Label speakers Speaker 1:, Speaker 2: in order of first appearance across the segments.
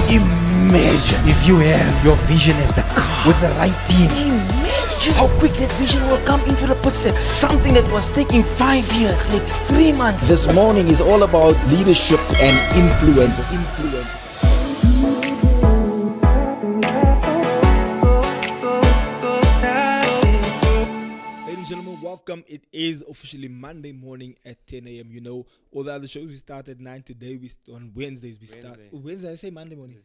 Speaker 1: Imagine if you have your vision as the car with the right team. Imagine how quick that vision will come into the footsteps. Something that was taking 5 years takes 3 months.
Speaker 2: This morning is all about leadership and influence.
Speaker 3: Ladies and gentlemen, welcome. It is officially Monday morning at 10 a.m. You know, all the other shows we start at 9. Today, on Wednesdays, we start. Wednesday, I say Monday morning.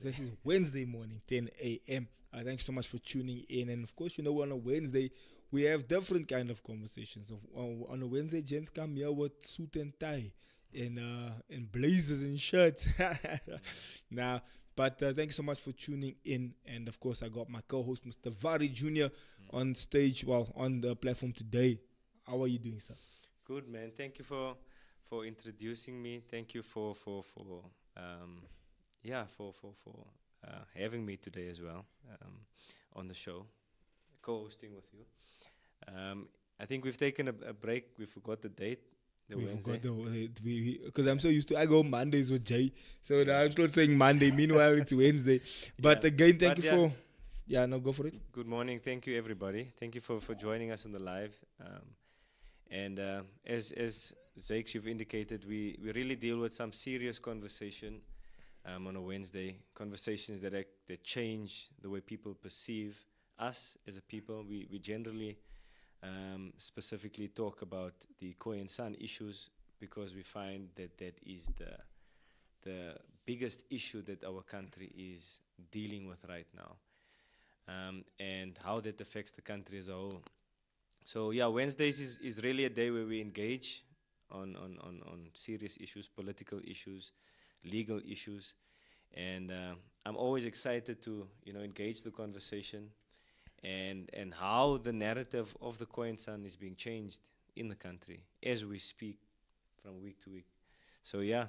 Speaker 3: This is Wednesday morning, 10 a.m. Thanks so much for tuning in. And of course, you know, on a Wednesday, we have different kind of conversations. On a Wednesday, gents come here with suit and tie and blazers and shirts. But thank you so much for tuning in. And of course, I got my co-host, Mr. Varrie Jr. on stage, on the platform today. How are you doing, sir?
Speaker 4: Good, man. Thank you for introducing me. Thank you for having me today as well on the show, co-hosting with you. I think we've taken a break. We forgot the date.
Speaker 3: We forgot because I'm so used to I go Mondays with Jay, so now I'm still saying Monday. Meanwhile, it's Wednesday. But again, thank you for. Yeah, no, go for it.
Speaker 4: Good morning. Thank you, everybody. Thank you for joining us on the live. As Zakes, you've indicated, we really deal with some serious conversation on a Wednesday. Conversations that change the way people perceive us as a people. We generally specifically talk about the Khoisan issues because we find that is the biggest issue that our country is dealing with right now. And how that affects the country as a whole. So yeah, Wednesdays is really a day where we engage on serious issues, political issues, legal issues, and I'm always excited to engage the conversation and how the narrative of the Khoisan is being changed in the country as we speak from week to week. So yeah.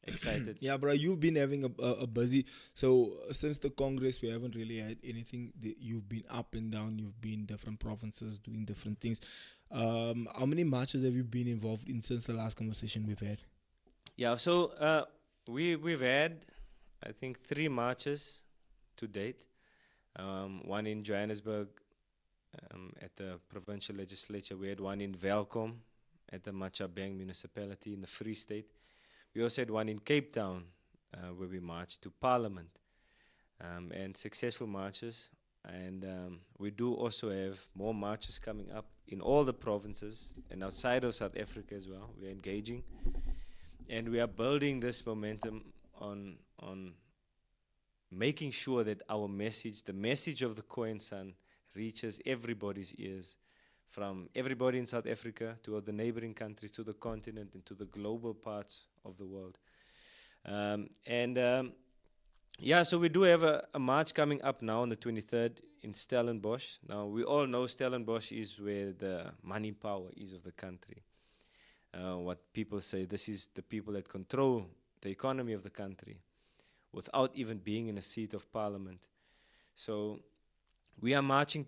Speaker 4: Excited.
Speaker 3: Yeah, bro, you've been having a busy. So since the Congress, we haven't really had anything. You've been up and down. You've been different provinces doing different things. How many marches have you been involved in since the last conversation we've had?
Speaker 4: Yeah, so we've had, I think, 3 marches to date. One in Johannesburg at the provincial legislature. We had one in Welkom at the Machabeng municipality in the Free State. We also had one in Cape Town where we marched to Parliament and successful marches. And we do also have more marches coming up in all the provinces and outside of South Africa as well. We're engaging. And we are building this momentum on making sure that our message, the message of the Khoisan, reaches everybody's ears, from everybody in South Africa to all the neighboring countries, to the continent, and to the global parts of the world. So we do have a march coming up now on the 23rd in Stellenbosch. Now, we all know Stellenbosch is where the money power is of the country. What people say, this is the people that control the economy of the country without even being in a seat of parliament. So we are marching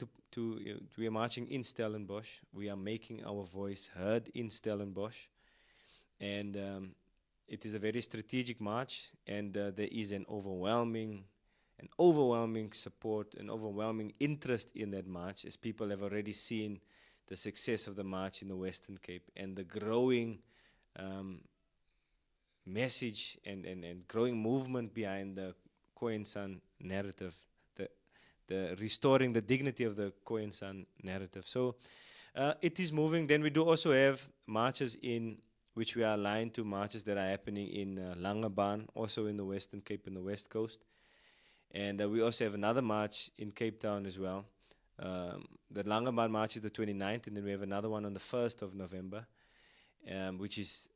Speaker 4: we are marching in Stellenbosch. We are making our voice heard in Stellenbosch, and it is a very strategic march. And there is an overwhelming support, an overwhelming interest in that march, as people have already seen the success of the march in the Western Cape and the growing message and growing movement behind the Khoisan narrative. The restoring the dignity of the Khoisan narrative. So it is moving. Then we do also have marches in which we are aligned to marches that are happening in Langebaan, also in the Western Cape and the West Coast. And we also have another march in Cape Town as well. The Langebaan march is the 29th, and then we have another one on the 1st of November, which is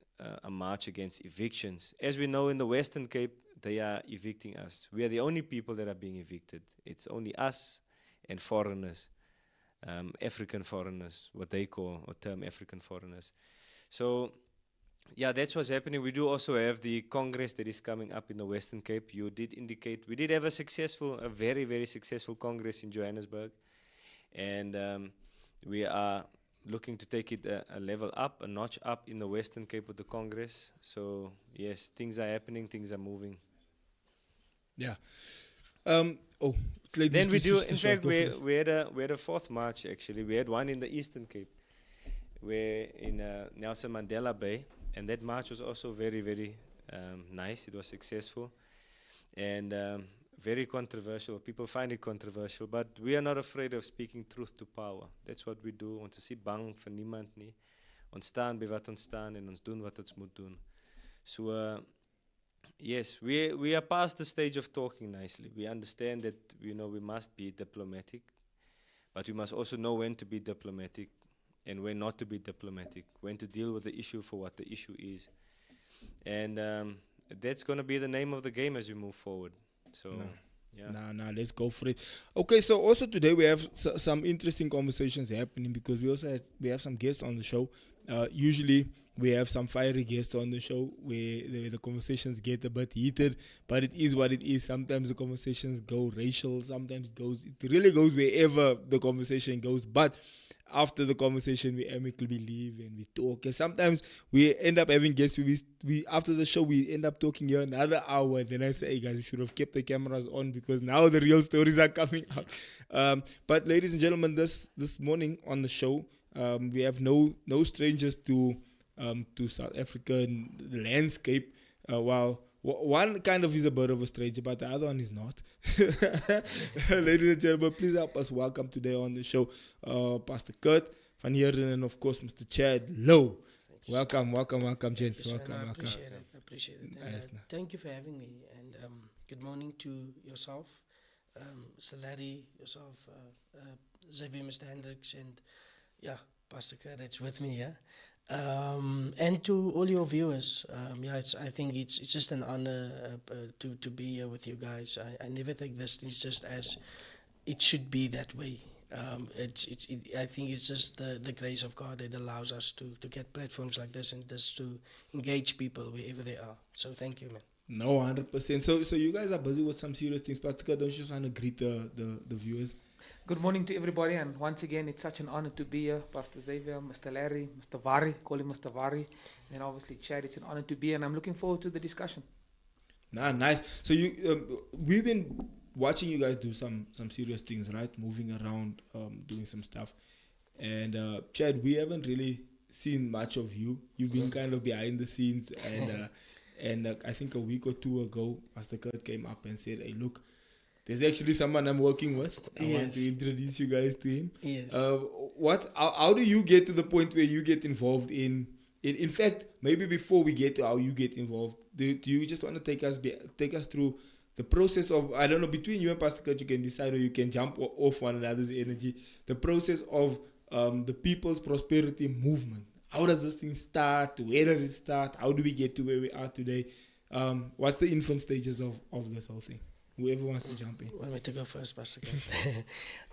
Speaker 4: a march against evictions. As we know, in the Western Cape, they are evicting us. We are the only people that are being evicted. It's only us and foreigners, African foreigners, what they call or term African foreigners. So, yeah, that's what's happening. We do also have the Congress that is coming up in the Western Cape. You did indicate we did have a very, very successful Congress in Johannesburg. And we are looking to take it a level up, a notch up in the Western Cape with the Congress. So yes, things are happening, things are moving.
Speaker 3: Yeah.
Speaker 4: Then we do. In fact, we had a 4th March actually. We had one in the Eastern Cape, where in Nelson Mandela Bay, and that march was also very, very nice. It was successful, and very controversial. People find it controversial, but we are not afraid of speaking truth to power. That's what we do. Ons is nie bang vir niemand nie. Ons staan by wat ons staan en ons doen wat ons moet doen. So yes, we are past the stage of talking nicely. We understand that we must be diplomatic, but we must also know when to be diplomatic and when not to be diplomatic, when to deal with the issue for what the issue is. And that's going to be the name of the game as we move forward. So,
Speaker 3: yeah. Let's go for it. Okay, so also today we have some interesting conversations happening because we have some guests on the show. Usually we have some fiery guests on the show where the conversations get a bit heated, but it is what it is. Sometimes the conversations go racial, sometimes it really goes wherever the conversation goes, but after the conversation we amicably leave and we talk, and sometimes we end up having guests. We after the show we end up talking here another hour. Then I say, hey guys, we should have kept the cameras on because now the real stories are coming out. But ladies and gentlemen, this morning on the show, we have no strangers to South African landscape. While one kind of is a bit of a stranger, but the other one is not. Ladies and gentlemen, please help us welcome today on the show Pastor Kurt van Heerden and of course Mr. Chad Louw. Welcome, gents. Welcome.
Speaker 5: I appreciate it. And, thank you for having me. And good morning to yourself, Mr. Larry, yourself, Xavier, Mr. Hendricks, and Pastor Kurt, it's with me, and to all your viewers. I think it's just an honor to be here with you guys. I never take this things just as it should be that way. I think it's just the grace of God that allows us to get platforms like this and just to engage people wherever they are. So thank you, man.
Speaker 3: No, 100%. So you guys are busy with some serious things. Pastor Kurt, don't you just want to greet the viewers?
Speaker 6: Good morning to everybody, and once again, it's such an honor to be here. Pastor Xavier, Mr. Larry, Mr. Varrie, call him Mr. Varrie, and obviously Chad. It's an honor to be here, and I'm looking forward to the discussion.
Speaker 3: Nice. So we've been watching you guys do some serious things, right? Moving around, doing some stuff. And Chad, we haven't really seen much of you. You've been kind of behind the scenes, and I think a week or two ago, Pastor Kurt came up and said, "Hey, look, there's actually someone I'm working with. I want to introduce you guys to him."
Speaker 5: Yes.
Speaker 3: How do you get to the point where you get involved in fact, maybe before we get to how you get involved, do you just want to take us through the process of, I don't know, between you and Pastor Kurt, you can decide or you can jump off one another's energy, the process of the People's Prosperity Movement. How does this thing start? Where does it start? How do we get to where we are today? What's the infant stages of this whole thing? Whoever wants to jump in.
Speaker 5: Want me to go first, Pastor Kurt?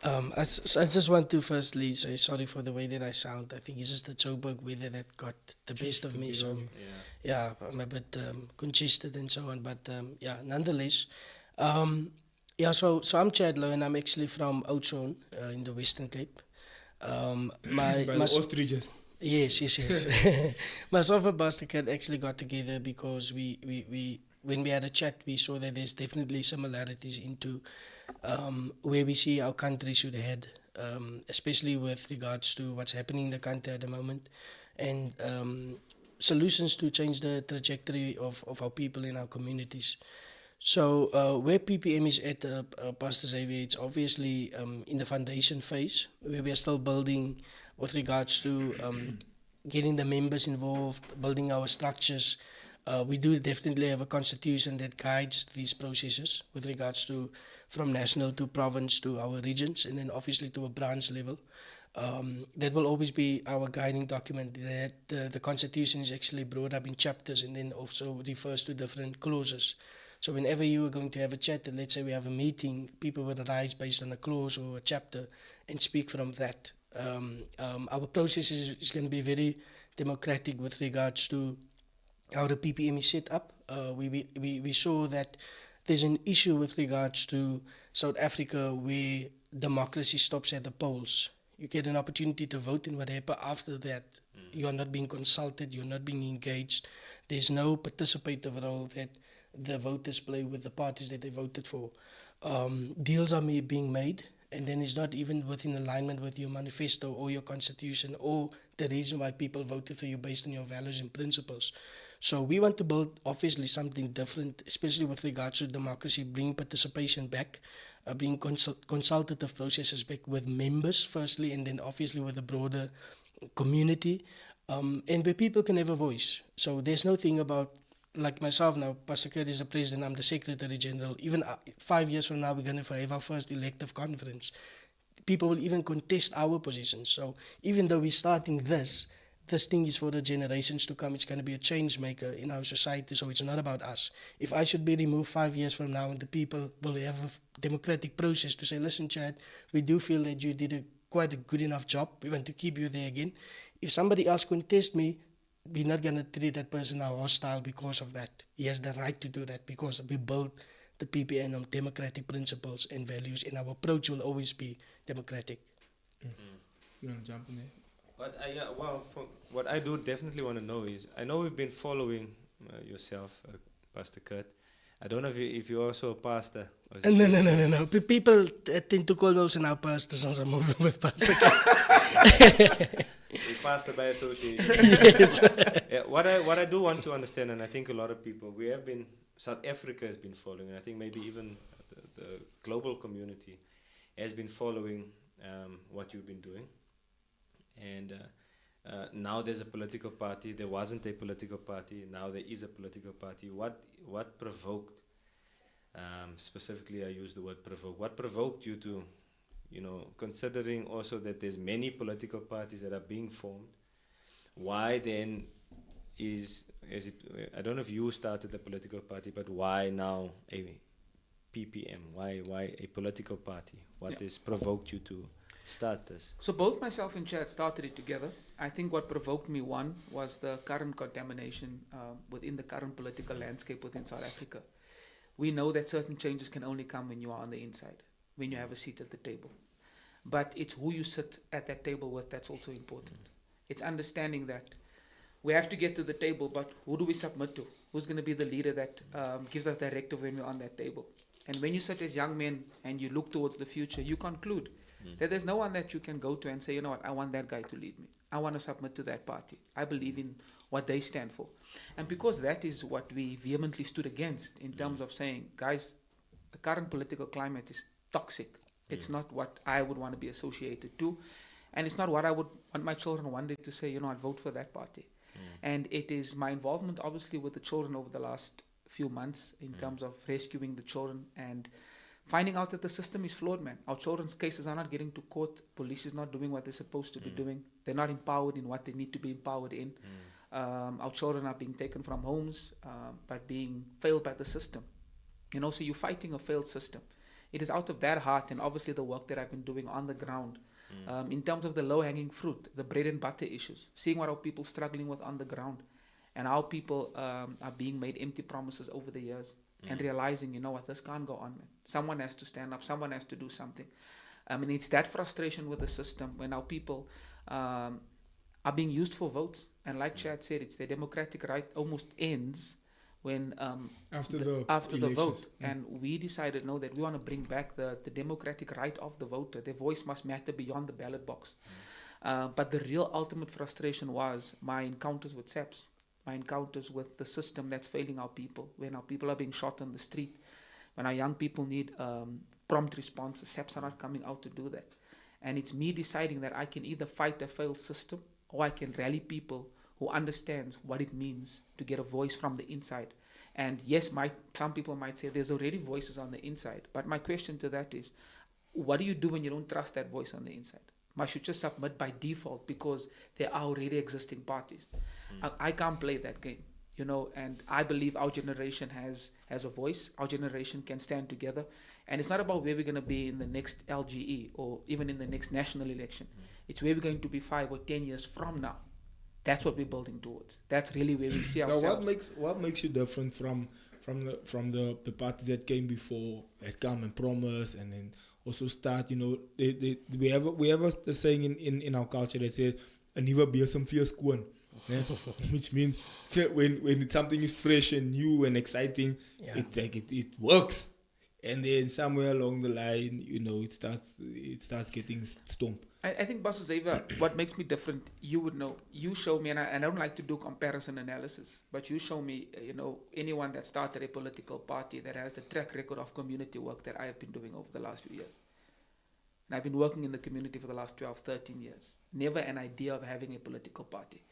Speaker 5: I just want to firstly say sorry for the way that I sound. I think it's just the Joburg weather that got the best of me. So, I'm a bit congested and so on. But, nonetheless. So I'm Chad Louw, and I'm actually from Oudtshoorn in the Western Cape.
Speaker 3: By the ostriches.
Speaker 5: Yes. Myself and Pastor Kurt actually got together because we when we had a chat, we saw that there's definitely similarities into where we see our country should head, especially with regards to what's happening in the country at the moment, and solutions to change the trajectory of our people in our communities. So where PPM is at, Pastor Xavier, it's obviously in the foundation phase, where we are still building with regards to getting the members involved, building our structures. We do definitely have a constitution that guides these processes with regards to from national to province to our regions, and then obviously to a branch level. That will always be our guiding document. That the constitution is actually brought up in chapters and then also refers to different clauses. So whenever you are going to have a chat, and let's say we have a meeting, people would arise based on a clause or a chapter and speak from that. Our process is going to be very democratic with regards to how the PPM is set up. We saw that there's an issue with regards to South Africa where democracy stops at the polls. You get an opportunity to vote, and what happens after that, you are not being consulted, you're not being engaged. There's no participative role that the voters play with the parties that they voted for. Deals are being made, and then it's not even within alignment with your manifesto or your constitution or the reason why people voted for you based on your values and principles. So we want to build, obviously, something different, especially with regards to democracy, bring participation back, bring consultative processes back with members, firstly, and then obviously with the broader community, and where people can have a voice. So there's no thing about, like myself now, Pastor Kurt is the president, I'm the secretary general. Even 5 years from now, we're going to have our first elective conference. People will even contest our positions. So even though we're starting this thing is for the generations to come. It's going to be a change maker in our society, so it's not about us. If I should be removed 5 years from now and the people will have a democratic process to say, listen, Chad, we do feel that you did quite a good enough job. We want to keep you there again. If somebody else contests me, we're not going to treat that person as hostile because of that. He has the right to do that because we built the PPN on democratic principles and values, and our approach will always be democratic.
Speaker 3: You want to jump in there?
Speaker 4: But what I do definitely want to know is, I know we've been following yourself, Pastor Kurt. I don't know if you're also a pastor.
Speaker 5: No. People tend to call me also now pastors since I'm moving with Pastor Kurt.
Speaker 4: A pastor by association.
Speaker 5: Yes.
Speaker 4: What I do want to understand, and I think a lot of people, South Africa has been following, and I think maybe even the global community has been following what you've been doing. And now there's a political party. There wasn't a political party. Now there is a political party. What provoked, specifically I use the word provoke, what provoked you to, considering also that there's many political parties that are being formed, why then is it, I don't know if you started the political party, but why now a PPM? Why a political party? What has provoked you to start this?
Speaker 6: So both myself and Chad started it together. I think what provoked me, one, was the current contamination within the current political landscape within South Africa. We know that certain changes can only come when you are on the inside, when you have a seat at the table. But it's who you sit at that table with that's also important. It's understanding that we have to get to the table, but who do we submit to? Who's going to be the leader that gives us directive when we're on that table? And when you sit as young men and you look towards the future, you conclude that there's no one that you can go to and say, you know what, I want that guy to lead me. I want to submit to that party. I believe in what they stand for. And because that is what we vehemently stood against in terms of saying, guys, the current political climate is toxic. It's not what I would want to be associated to. And it's not what I would want my children one day to say, you know, I'd vote for that party. And it is my involvement, obviously, with the children over the last few months in terms of rescuing the children and finding out that the system is flawed, man. Our children's cases are not getting to court. Police is not doing what they're supposed to be doing. They're not empowered in what they need to be empowered in. Our children are being taken from homes by being failed by the system. You know, so you're fighting a failed system. It is out of that heart and obviously the work that I've been doing on the ground in terms of the low-hanging fruit, the bread and butter issues, seeing what our people struggling with on the ground and how people are being made empty promises over the years. And realizing, you know what, this can't go on, man. Someone has to stand up. Someone has to do something. I mean, it's that frustration with the system when our people are being used for votes. And like Chad said, it's their democratic right almost ends when after the vote. And we decided, no, that we want to bring back the democratic right of the voter. Their voice must matter beyond the ballot box. But the real ultimate frustration was my encounters with SAPs. My encounters with the system that's failing our people, when our people are being shot on the street, when our young people need prompt responses, SAPs are not coming out to do that. And it's me deciding that I can either fight a failed system or I can rally people who understands what it means to get a voice from the inside. And yes, some people might say there's already voices on the inside, but my question to that is, what do you do when you don't trust that voice on the inside? Must you just submit by default because there are already existing parties? I can't play that game, you know, and I believe our generation has a voice. Our generation can stand together. And it's not about where we're going to be in the next LGE or even in the next national election. It's where we're going to be 5 or 10 years from now. That's what we're building towards. That's really where we see ourselves.
Speaker 3: Now, what makes you different from the party that came before, that come and promise and then also start, we have a saying in our culture that says, "A never be some fear squan," which means when something is fresh and new and exciting, it's like it works. And then somewhere along the line, it starts getting stomped.
Speaker 6: I think, Boss Xavier, what makes me different, you would know. You show me, and I don't like to do comparison analysis, but you show me, anyone that started a political party that has the track record of community work that I have been doing over the last few years. And I've been working in the community for the last 12, 13 years. Never an idea of having a political party.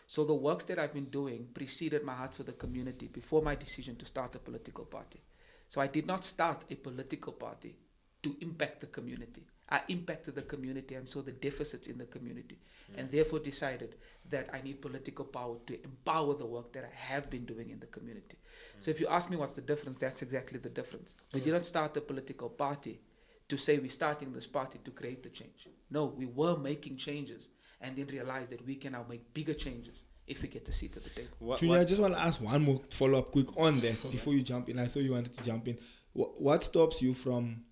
Speaker 6: So the works that I've been doing preceded my heart for the community before my decision to start a political party. So I did not start a political party to impact the community. I impacted the community and saw the deficits in the community, and therefore decided that I need political power to empower the work that I have been doing in the community. So if you ask me what's the difference, that's exactly the difference. We did not start a political party to say we're starting this party to create the change. No, we were making changes and then realized that we can now make bigger changes if we get a seat at the table.
Speaker 3: Julia, I just want to ask one more follow-up quick on that before you jump in. I saw you wanted to jump in. What stops you from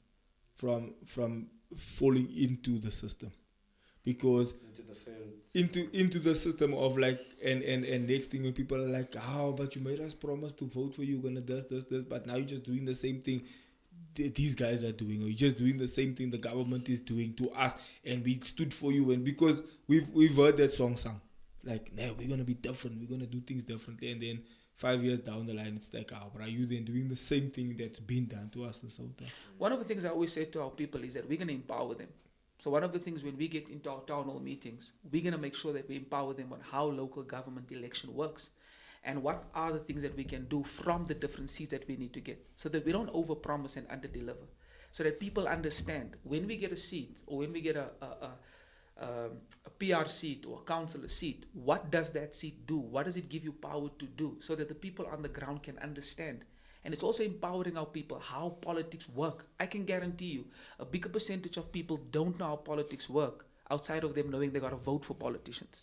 Speaker 3: falling into the system? Because into the system of like and next thing when people are like, but you made us promise to vote for you, gonna this, but now you're just doing the same thing these guys are doing, or you're just doing the same thing the government is doing to us, and we stood for you, and because we've heard that song sung. Like, nah, we're going to be different. We're going to do things differently. And then 5 years down the line, it's like, but are you then doing the same thing that's been done to us this whole time?
Speaker 6: One of the things I always say to our people is that we're going to empower them. So one of the things when we get into our town hall meetings, we're going to make sure that we empower them on how local government election works and what are the things that we can do from the different seats that we need to get, so that we don't overpromise and underdeliver. So that people understand when we get a seat or when we get a PR seat or a councillor seat, what does that seat do? What does it give you power to do? So that the people on the ground can understand. And it's also empowering our people how politics work. I can guarantee you a bigger percentage of people don't know how politics work outside of them knowing they got to vote for politicians.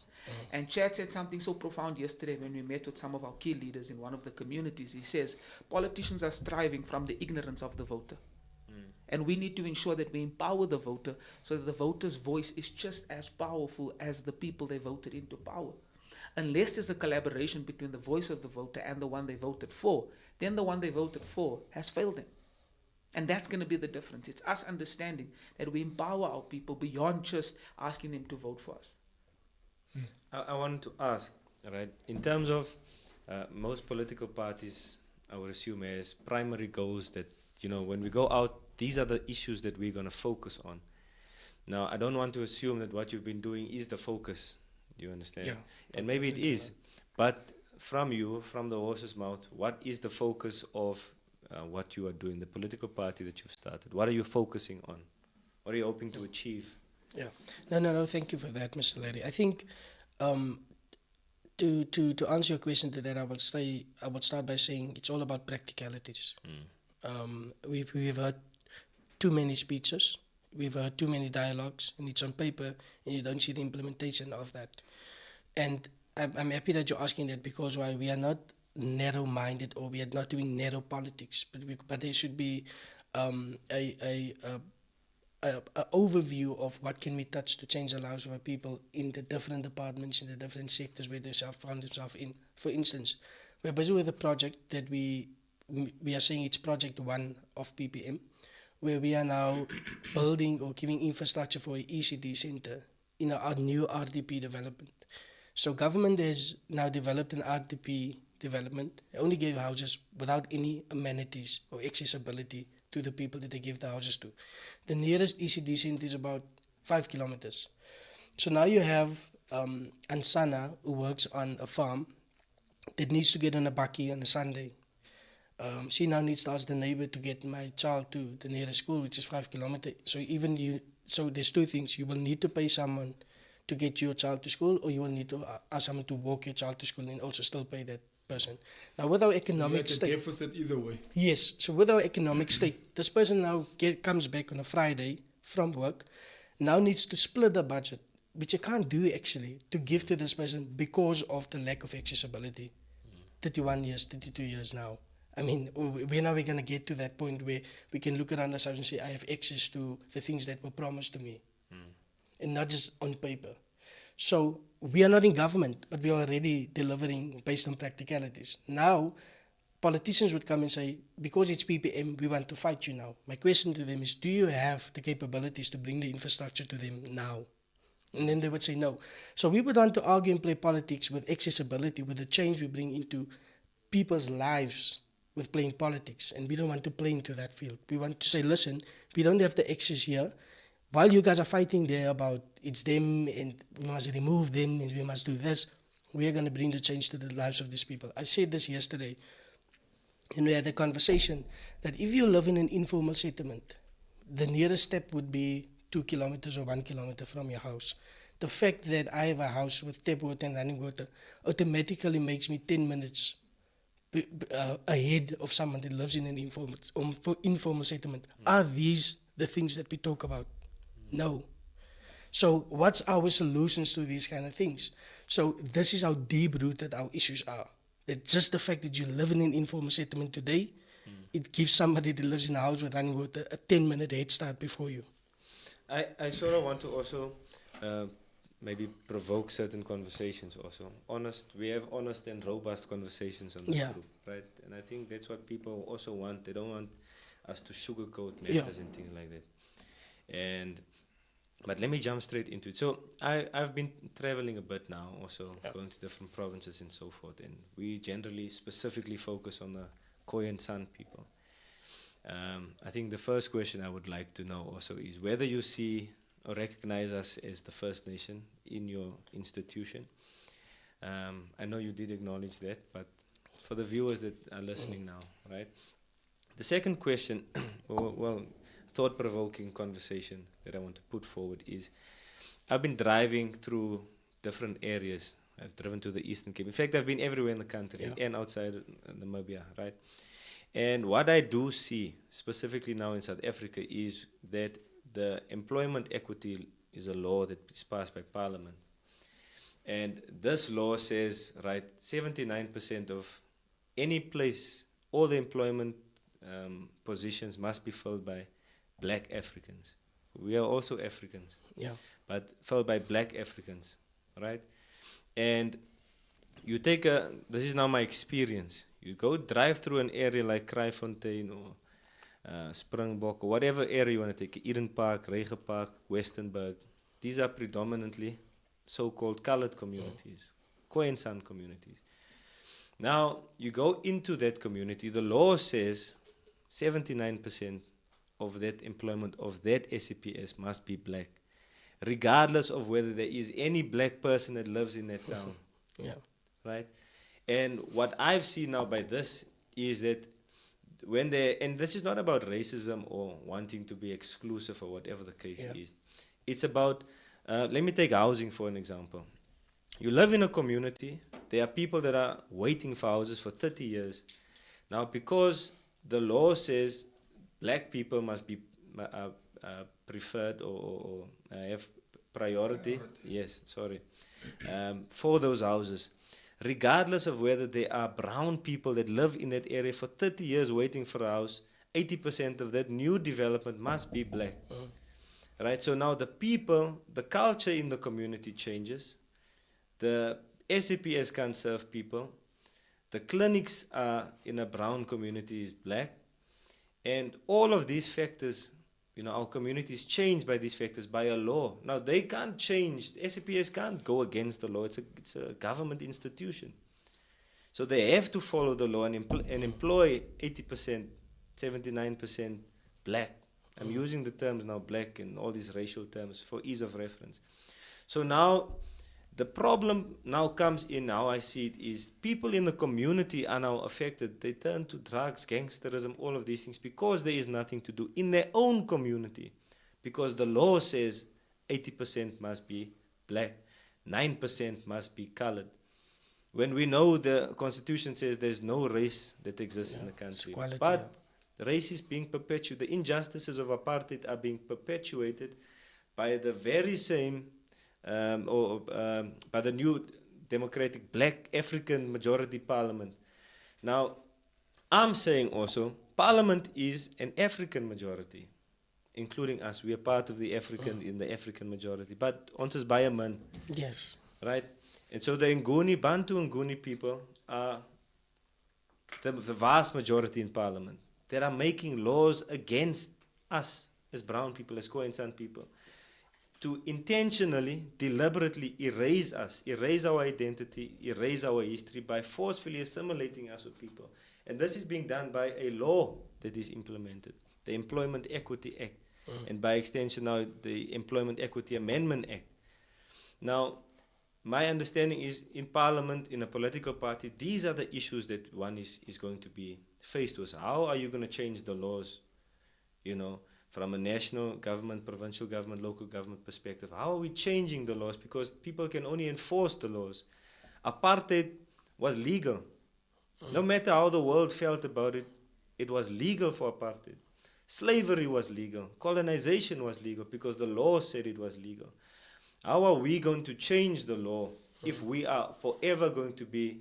Speaker 6: And Chad said something so profound yesterday when we met with some of our key leaders in one of the communities. He says, politicians are striving from the ignorance of the voter. And we need to ensure that we empower the voter so that the voter's voice is just as powerful as the people they voted into power. Unless there's a collaboration between the voice of the voter and the one they voted for, then the one they voted for has failed them. And that's going to be the difference. It's us understanding that we empower our people beyond just asking them to vote for us.
Speaker 4: I wanted to ask, right, in terms of most political parties, I would assume as primary goals that, when we go out, these are the issues that we're going to focus on. Now, I don't want to assume that what you've been doing is the focus. You understand? Yeah, and maybe it is. But from you, from the horse's mouth, what is the focus of what you are doing, the political party that you've started? What are you focusing on? What are you hoping to achieve?
Speaker 5: Yeah. No, thank you for that, Mr. Larry. I think to answer your question to that, I will start by saying it's all about practicalities. We've heard too many speeches, we've heard too many dialogues, and it's on paper, and you don't see the implementation of that. And I'm happy that you're asking that, because why we are not narrow-minded or we are not doing narrow politics, but there should be a overview of what can we touch to change the lives of our people in the different departments, in the different sectors where they found themselves in. For instance, we're busy with a project that we are saying it's project 1 of PPM, where we are now building or giving infrastructure for an ECD center in our new RDP development. So government has now developed an RDP development. They only gave houses without any amenities or accessibility to the people that they give the houses to. The nearest ECD center is about 5 kilometers. So now you have Ansana, who works on a farm, that needs to get on a bakkie on a Sunday. She now needs to ask the neighbor to get my child to the nearest school, which is 5 kilometers. So there's two things. You will need to pay someone to get your child to school, or you will need to ask someone to walk your child to school and also still pay that person. Now, with our economic state,
Speaker 3: deficit either way.
Speaker 5: Yes. So with our economic state, this person now comes back on a Friday from work, now needs to split the budget, which you can't do actually, to give to this person because of the lack of accessibility. 31 years, 32 years now. I mean, when are we going to get to that point where we can look around ourselves and say, I have access to the things that were promised to me, and not just on paper? So we are not in government, but we are already delivering based on practicalities. Now, politicians would come and say, because it's PPM, we want to fight you now. My question to them is, do you have the capabilities to bring the infrastructure to them now? And then they would say no. So we would want to argue and play politics with accessibility, with the change we bring into people's lives with playing politics. And we don't want to play into that field. We want to say, listen, we don't have the access here. While you guys are fighting there about it's them and we must remove them and we must do this, we are going to bring the change to the lives of these people. I said this yesterday, and we had a conversation that if you live in an informal settlement, the nearest step would be 2 kilometers or 1 kilometer from your house. The fact that I have a house with tap water and running water automatically makes me 10 minutes ahead of someone that lives in an informal settlement. Are these the things that we talk about? No. So what's our solutions to these kind of things? So this is how deep-rooted our issues are. That just the fact that you live in an informal settlement today, it gives somebody that lives in a house with running water a 10-minute head start before you.
Speaker 4: I sort of want to also maybe provoke certain conversations also. We have honest and robust conversations on this group, right? And I think that's what people also want. They don't want us to sugarcoat matters and things like that. But let me jump straight into it. So I've been traveling a bit now, also going to different provinces and so forth, and we generally specifically focus on the Khoisan people. I think the first question I would like to know also is whether you see or recognize us as the First Nation in your institution. I know you did acknowledge that, but for the viewers that are listening now, right? The second question, well, thought-provoking conversation that I want to put forward is, I've been driving through different areas. I've driven to the Eastern Cape. In fact, I've been everywhere in the country and outside Namibia, right? And what I do see, specifically now in South Africa, is that the employment equity is a law that is passed by Parliament. And this law says, right, 79% of any place, all the employment positions must be filled by Black Africans. We are also Africans, but filled by Black Africans, right? And you take this is now my experience. You go drive through an area like Kraaifontein or Springbok or whatever area you want to take, Eden Park, Rege Park, Westernburg. These are predominantly so-called colored communities, Khoisan communities. Now, you go into that community, the law says 79% of that employment of that SCPS must be Black, regardless of whether there is any Black person that lives in that town. Right? And what I've seen now by this is that when and this is not about racism or wanting to be exclusive or whatever the case is. It's about, let me take housing for an example. You live in a community, there are people that are waiting for houses for 30 years. Now, because the law says Black people must be preferred or have priority. Yes, sorry. For those houses, regardless of whether there are brown people that live in that area for 30 years waiting for a house, 80% of that new development must be Black. Right? So now the people, the culture in the community changes. The SAPS can't serve people. The clinics are in a brown community is Black. And all of these factors, our communities change by these factors by a law. Now, they can't change. The SAPS can't go against the law. It's a government institution. So they have to follow the law and employ 80%, 79% Black. I'm using the terms now, Black, and all these racial terms for ease of reference. So now, the problem now comes in, how I see it, is people in the community are now affected. They turn to drugs, gangsterism, all of these things, because there is nothing to do in their own community. Because the law says 80% must be Black, 9% must be colored. When we know the Constitution says there's no race that exists in the country. Equality, but race is being perpetuated. The injustices of apartheid are being perpetuated by the very same by the new democratic Black African majority parliament. Now, I'm saying also, Parliament is an African majority, including us. We are part of the African majority. But ons is baie min,
Speaker 5: Yes.
Speaker 4: right? And so the Nguni, Bantu Nguni people are the vast majority in Parliament that are making laws against us as brown people, as Khoisan people, to intentionally, deliberately erase us, erase our identity, erase our history by forcefully assimilating us with people. And this is being done by a law that is implemented, the Employment Equity Act, and by extension now the Employment Equity Amendment Act. Now, my understanding is in Parliament, in a political party, these are the issues that one is going to be faced with. How are you going to change the laws, you know, from a national government, provincial government, local government perspective? How are we changing the laws? Because people can only enforce the laws. Apartheid was legal. No matter how the world felt about it, it was legal for apartheid. Slavery was legal. Colonization was legal because the law said it was legal. How are we going to change the law if we are forever going to be,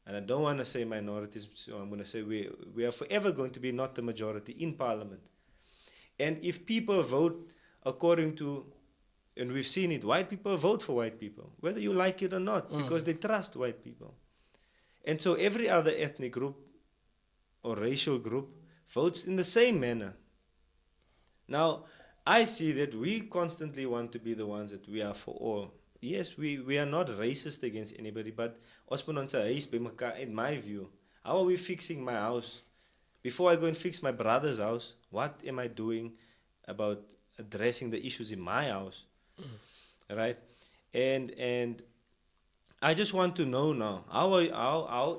Speaker 4: and I don't want to say minorities, so I'm going to say we are forever going to be not the majority in Parliament. And if people vote according to, and we've seen it, white people vote for white people, whether you like it or not, because they trust white people. And so every other ethnic group or racial group votes in the same manner. Now, I see that we constantly want to be the ones that we are for all. Yes, we are not racist against anybody, but in my view, how are we fixing my house? Before I go and fix my brother's house, what am I doing about addressing the issues in my house? Right? And I just want to know now, how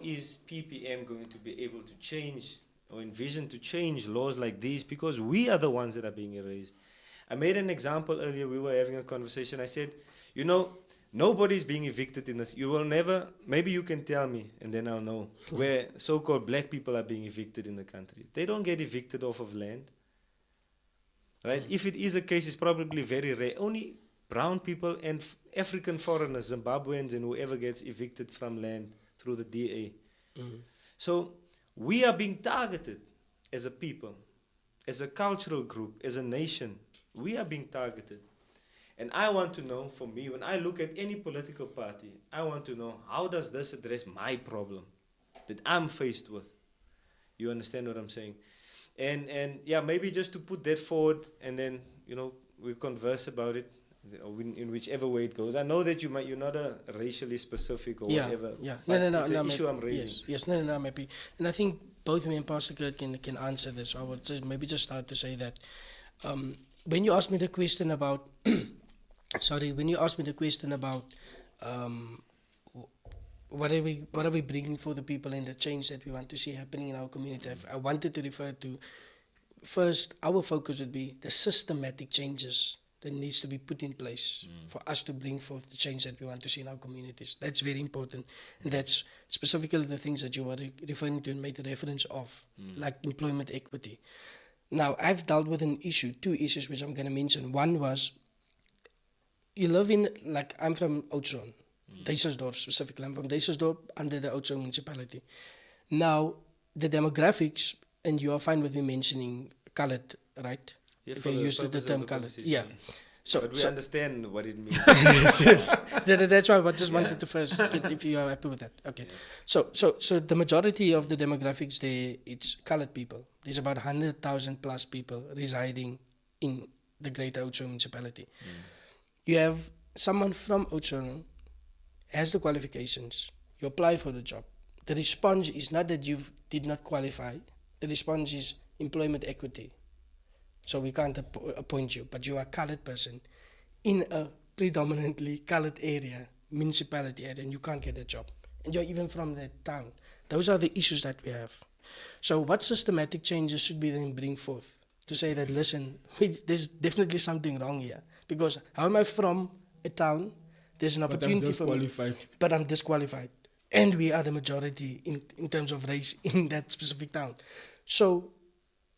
Speaker 4: is PPM going to be able to change or envision to change laws like these? Because we are the ones that are being erased. I made an example earlier. We were having a conversation. I said, you know, nobody's being evicted in this. You will never, maybe you can tell me, and then I'll know, where so-called black people are being evicted in the country. They don't get evicted off of land. Right? If it is a case, it's probably very rare. Only brown people and African foreigners, Zimbabweans and whoever gets evicted from land through the DA. So we are being targeted as a people, as a cultural group, as a nation. We are being targeted. And I want to know, for me, when I look at any political party, I want to know, how does this address my problem that I'm faced with? You understand what I'm saying? And yeah, maybe just to put that forward, and then, you know, we converse about it in whichever way it goes. I know that you're not a racially specific or whatever.
Speaker 5: Yeah,
Speaker 4: no, it's an issue I'm raising.
Speaker 5: Yes, no, I'm happy. And I think both me and Pastor Kurt can answer this. I would just maybe just start to say that when you asked me the question about, what are we bringing for the people and the change that we want to see happening in our community, I wanted to refer to, first, our focus would be the systematic changes that needs to be put in place for us to bring forth the change that we want to see in our communities. That's very important. And that's specifically the things that you were referring to and made a reference of, like employment equity. Now, I've dealt with two issues which I'm going to mention. One was, you live in, like, I'm from Oudtshoorn, Richtersveld specifically. I'm from Richtersveld under the Oudtshoorn municipality. Now, the demographics, and you are fine with me mentioning colored, right?
Speaker 4: Yeah,
Speaker 5: if you use the term colored. Yeah.
Speaker 4: But we understand what it means.
Speaker 5: yes. That's why I just wanted to first get if you are happy with that. Okay. Yeah. So the majority of the demographics there, it's colored people. There's about 100,000 plus people residing in the Greater Oudtshoorn municipality. You have someone from Oudtshoorn, has the qualifications, you apply for the job. The response is not that you did not qualify. The response is employment equity. So we can't appoint you, but you are a colored person in a predominantly colored area, municipality area, and you can't get a job. And you're even from that town. Those are the issues that we have. So what systematic changes should we then bring forth to say that, listen, there's definitely something wrong here. Because how am I from a town? There's an opportunity for me, but I'm disqualified. And we are the majority in terms of race in that specific town. So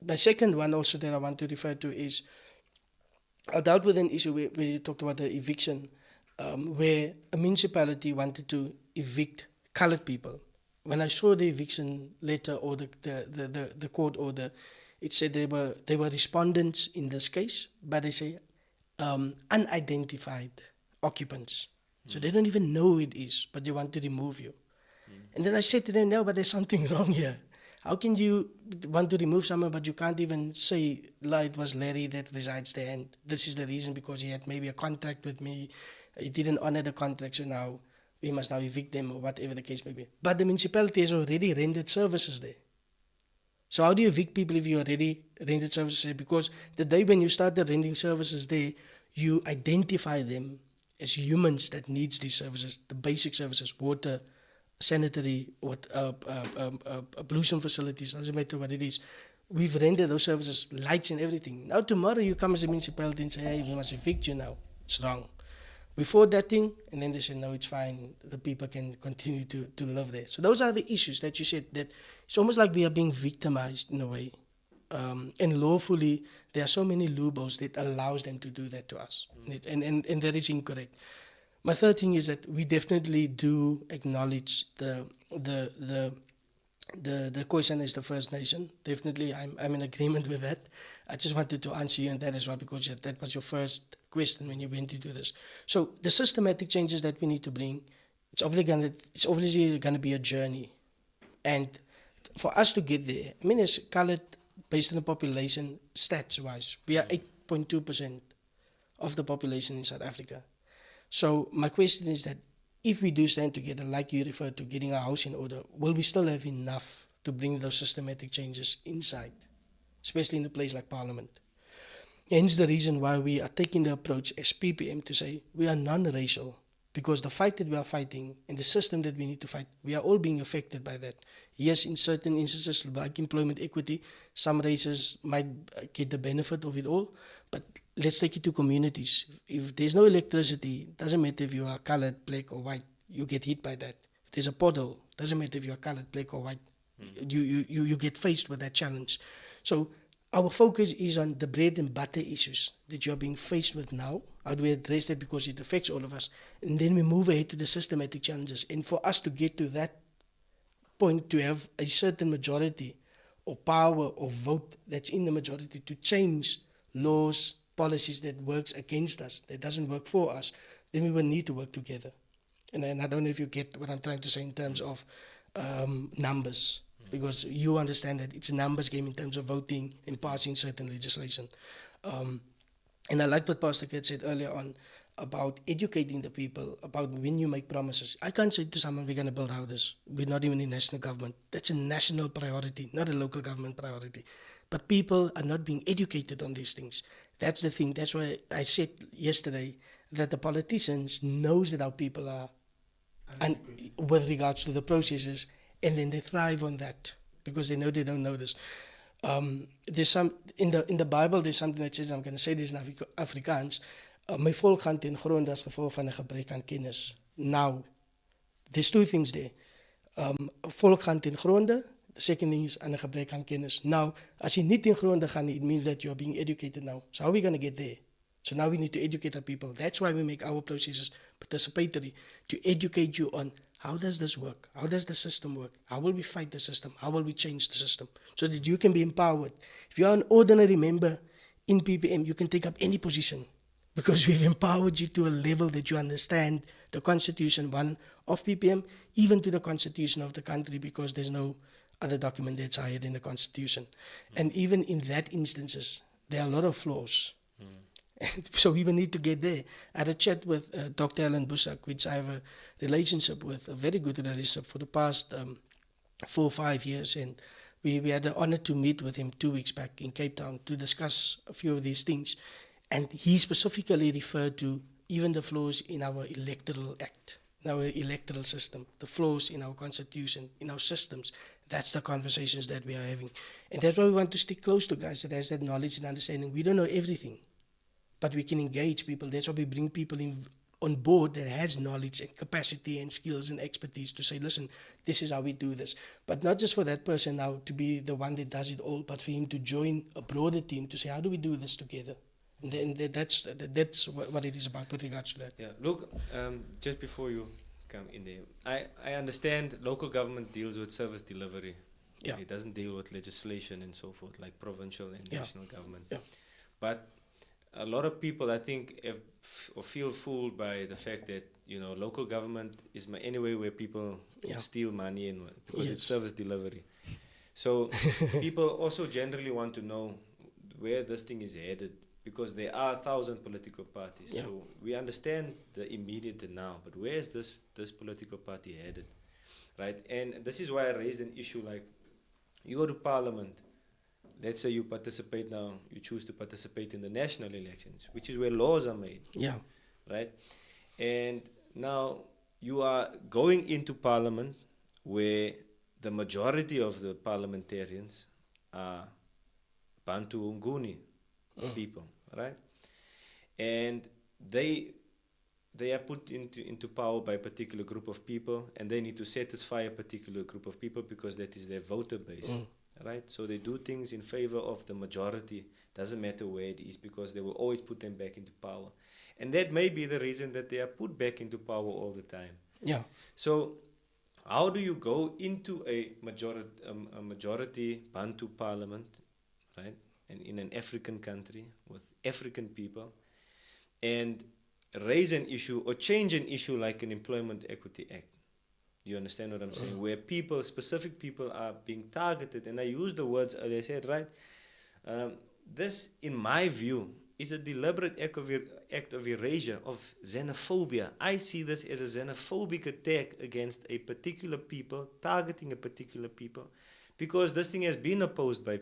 Speaker 5: the second one also that I want to refer to is, I dealt with an issue where you talked about the eviction, where a municipality wanted to evict colored people when I saw the eviction letter or the court order, it said they were respondents in this case, but they say unidentified occupants. So they don't even know who it is, but they want to remove you. And then I said to them, no, but there's something wrong here. How can you want to remove someone, but you can't even say, it was Larry that resides there, and this is the reason, because he had maybe a contract with me, he didn't honor the contract, so now we must now evict them, or whatever the case may be. But the municipality has already rendered services there. So how do you evict people if you already rendered services there? Because the day when you started rendering services there, you identify them as humans that needs these services, the basic services, water, sanitary, pollution facilities, doesn't matter what it is. We've rendered those services, lights and everything. Now tomorrow you come as a municipality and say, hey, we must evict you now. It's wrong. We fought that thing, and then they said, no, it's fine. The people can continue to live there. So those are the issues that you said, that it's almost like we are being victimized in a way. And lawfully, there are so many loopholes that allows them to do that to us. And that is incorrect. My third thing is that we definitely do acknowledge the Khoisan is the First Nation. Definitely, I'm in agreement with that. I just wanted to answer you on that as well, because that was your first question when you went to do this. So the systematic changes that we need to bring, it's obviously gonna be a journey. And for us to get there, I mean, as colored, based on the population, stats-wise, we are 8.2% of the population in South Africa. So my question is that if we do stand together, like you referred to, getting our house in order, will we still have enough to bring those systematic changes inside, especially in a place like Parliament? Hence the reason why we are taking the approach as PPM to say we are non-racial, because the fight that we are fighting and the system that we need to fight, we are all being affected by that. Yes, in certain instances, like employment equity, some races might get the benefit of it all, but let's take it to communities. If there's no electricity, doesn't matter if you are colored, black or white, you get hit by that. If there's a pothole, doesn't matter if you are colored, black or white, you get faced with that challenge. So our focus is on the bread and butter issues that you're being faced with now. How do we address that, because it affects all of us? And then we move ahead to the systematic challenges. And for us to get to that point, to have a certain majority or power or vote that's in the majority to change laws, policies that works against us, that doesn't work for us, then we will need to work together. And I don't know if you get what I'm trying to say in terms of numbers, because you understand that it's a numbers game in terms of voting and passing certain legislation. And I like what Pastor Kurt said earlier on about educating the people, about when you make promises. I can't say to someone, we're going to build houses. We're not even in national government. That's a national priority, not a local government priority. But people are not being educated on these things. That's the thing. That's why I said yesterday that the politicians knows that our people are, and with regards to the processes, and then they thrive on that because they know they don't know this. There's some in the Bible. There's something that says, I'm going to say this in Afrikaans. My volk gaan ten gronde as gevolg van 'n gebrek aan kennis. Now, there's two things there. Volk gaan ten gronde. The second thing is aan 'n gebrek aan kennis. Now, as jy nie ten gronde gaan, it means that you're being educated now. So how are we going to get there? So now we need to educate our people. That's why we make our processes participatory, to educate you on how does this work? How does the system work? How will we fight the system? How will we change the system? So that you can be empowered. If you are an ordinary member in PPM, you can take up any position because we've empowered you to a level that you understand the Constitution 1 of PPM, even to the Constitution of the country, because there's no other document that's higher than the Constitution. And even in that instances, there are a lot of flaws. So we will need to get there. I had a chat with Dr. Alan Busak, which I have a relationship with, a very good relationship for the past 4 or 5 years. And we had the honor to meet with him 2 weeks back in Cape Town to discuss a few of these things. And he specifically referred to even the flaws in our electoral act, in our electoral system, the flaws in our constitution, in our systems. That's the conversations that we are having. And that's why we want to stick close to guys that has that knowledge and understanding. We don't know everything, but we can engage people. That's why we bring people in on board that has knowledge and capacity and skills and expertise to say, listen, this is how we do this. But not just for that person now to be the one that does it all, but for him to join a broader team to say, how do we do this together? And then that's what it is about with regards to that.
Speaker 4: Yeah, look, just before you come in there. I understand local government deals with service delivery.
Speaker 5: Yeah.
Speaker 4: It doesn't deal with legislation and so forth, like provincial and
Speaker 5: Yeah.
Speaker 4: national government.
Speaker 5: Yeah.
Speaker 4: But a lot of people, I think, or feel fooled by the fact that, you know, local government is anyway where people
Speaker 5: Yeah.
Speaker 4: steal money and because it's
Speaker 5: Yes.
Speaker 4: service delivery. So people also generally want to know where this thing is headed, because there are 1,000 political parties.
Speaker 5: Yeah.
Speaker 4: So we understand the immediate and now, but where is this political party headed, right? And this is why I raised an issue like, you go to parliament, let's say you participate now, you choose to participate in the national elections, which is where laws are made,
Speaker 5: Yeah.
Speaker 4: right? And now you are going into parliament where the majority of the parliamentarians are Bantu Nguni people, right? And they are put into power by a particular group of people, and they need to satisfy a particular group of people because that is their voter base, right? So they do things in favor of the majority, doesn't matter where it is, because they will always put them back into power. And that may be the reason that they are put back into power all the time.
Speaker 5: Yeah.
Speaker 4: So how do you go into a majority Bantu parliament, right, and in an African country with African people, and raise an issue or change an issue like an Employment Equity Act? You understand what I'm saying? Where people, specific people, are being targeted. And I used the words earlier, I said, right, this, in my view, is a deliberate act of erasure, of xenophobia. I see this as a xenophobic attack against a particular people, targeting a particular people, because this thing has been opposed by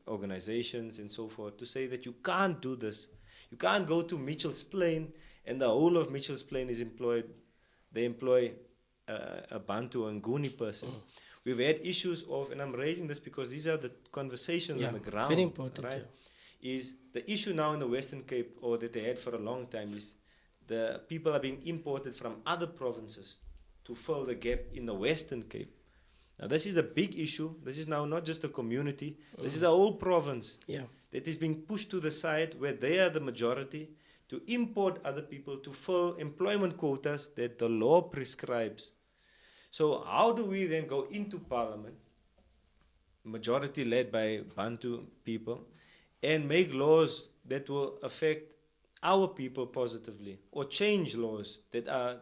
Speaker 4: organizations and so forth, to say that you can't do this. You can't go to Mitchell's Plain and the whole of Mitchell's Plain is employed. They employ a Bantu or Nguni person. We've had issues of, and I'm raising this because these are the conversations on the ground.
Speaker 5: Very important.
Speaker 4: Right? Is the issue now in the Western Cape, or that they had for a long time, is the people are being imported from other provinces to fill the gap in the Western Cape. Now this is a big issue. This is now not just a community. This is a whole province that is being pushed to the side where they are the majority to import other people to fill employment quotas that the law prescribes. So how do we then go into parliament, majority led by Bantu people, and make laws that will affect our people positively, or change laws that are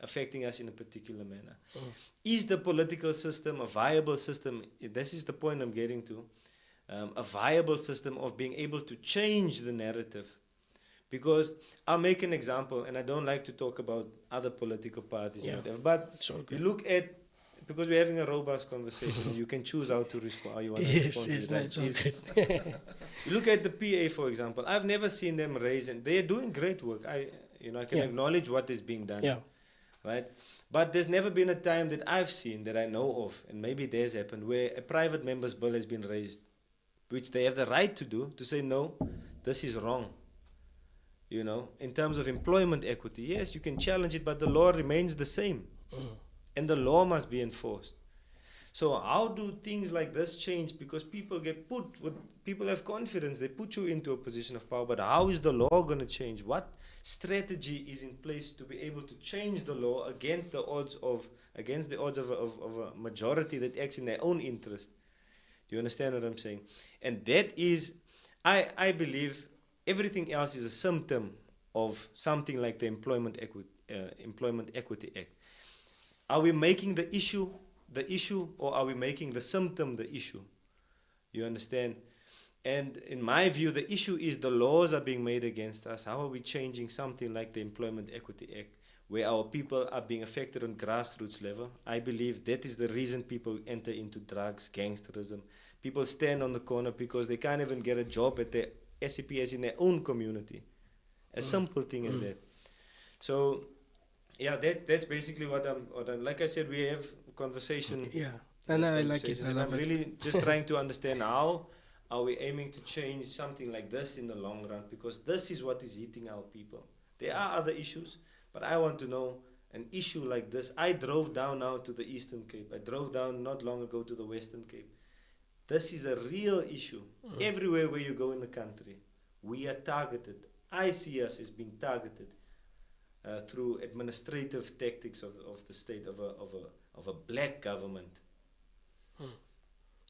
Speaker 4: affecting us in a particular manner? Is the political system a viable system? This is the point I'm getting to. A viable system of being able to change the narrative. Because I'll make an example, and I don't like to talk about other political parties or whatever, but you look at, because we're having a robust conversation, you can choose how to respond, how you want to respond to it.
Speaker 5: That's all good.
Speaker 4: You look at the PA, for example. I've never seen them raise, and they're doing great work. I can acknowledge what is being done, right? But there's never been a time that I've seen, that I know of, and maybe there's happened, where a private member's bill has been raised, which they have the right to do, to say, no, this is wrong. You know, in terms of employment equity, yes, you can challenge it, but the law remains the same. And the law must be enforced. So how do things like this change? Because people people have confidence, they put you into a position of power, but how is the law going to change? What strategy is in place to be able to change the law against the odds of a majority that acts in their own interest? Do you understand what I'm saying? And that is, I believe, everything else is a symptom of something like the Employment Equity Act. Are we making the issue, or are we making the symptom the issue? You understand? And in my view, the issue is the laws are being made against us. How are we changing something like the Employment Equity Act, where our people are being affected on grassroots level? I believe that is the reason people enter into drugs, gangsterism. People stand on the corner because they can't even get a job at the SCPS in their own community. A simple thing as that. So, yeah, that's basically what I'm, like I said, we have a conversation.
Speaker 5: Yeah, and I like it.
Speaker 4: And I'm really just trying to understand how are we aiming to change something like this in the long run, because this is what is hitting our people. There are other issues, but I want to know an issue like this. I drove down now to the Eastern Cape. I drove down not long ago to the Western Cape. This is a real issue. Everywhere where you go in the country, we are targeted. I see us as being targeted. through administrative tactics of the state, of a black government.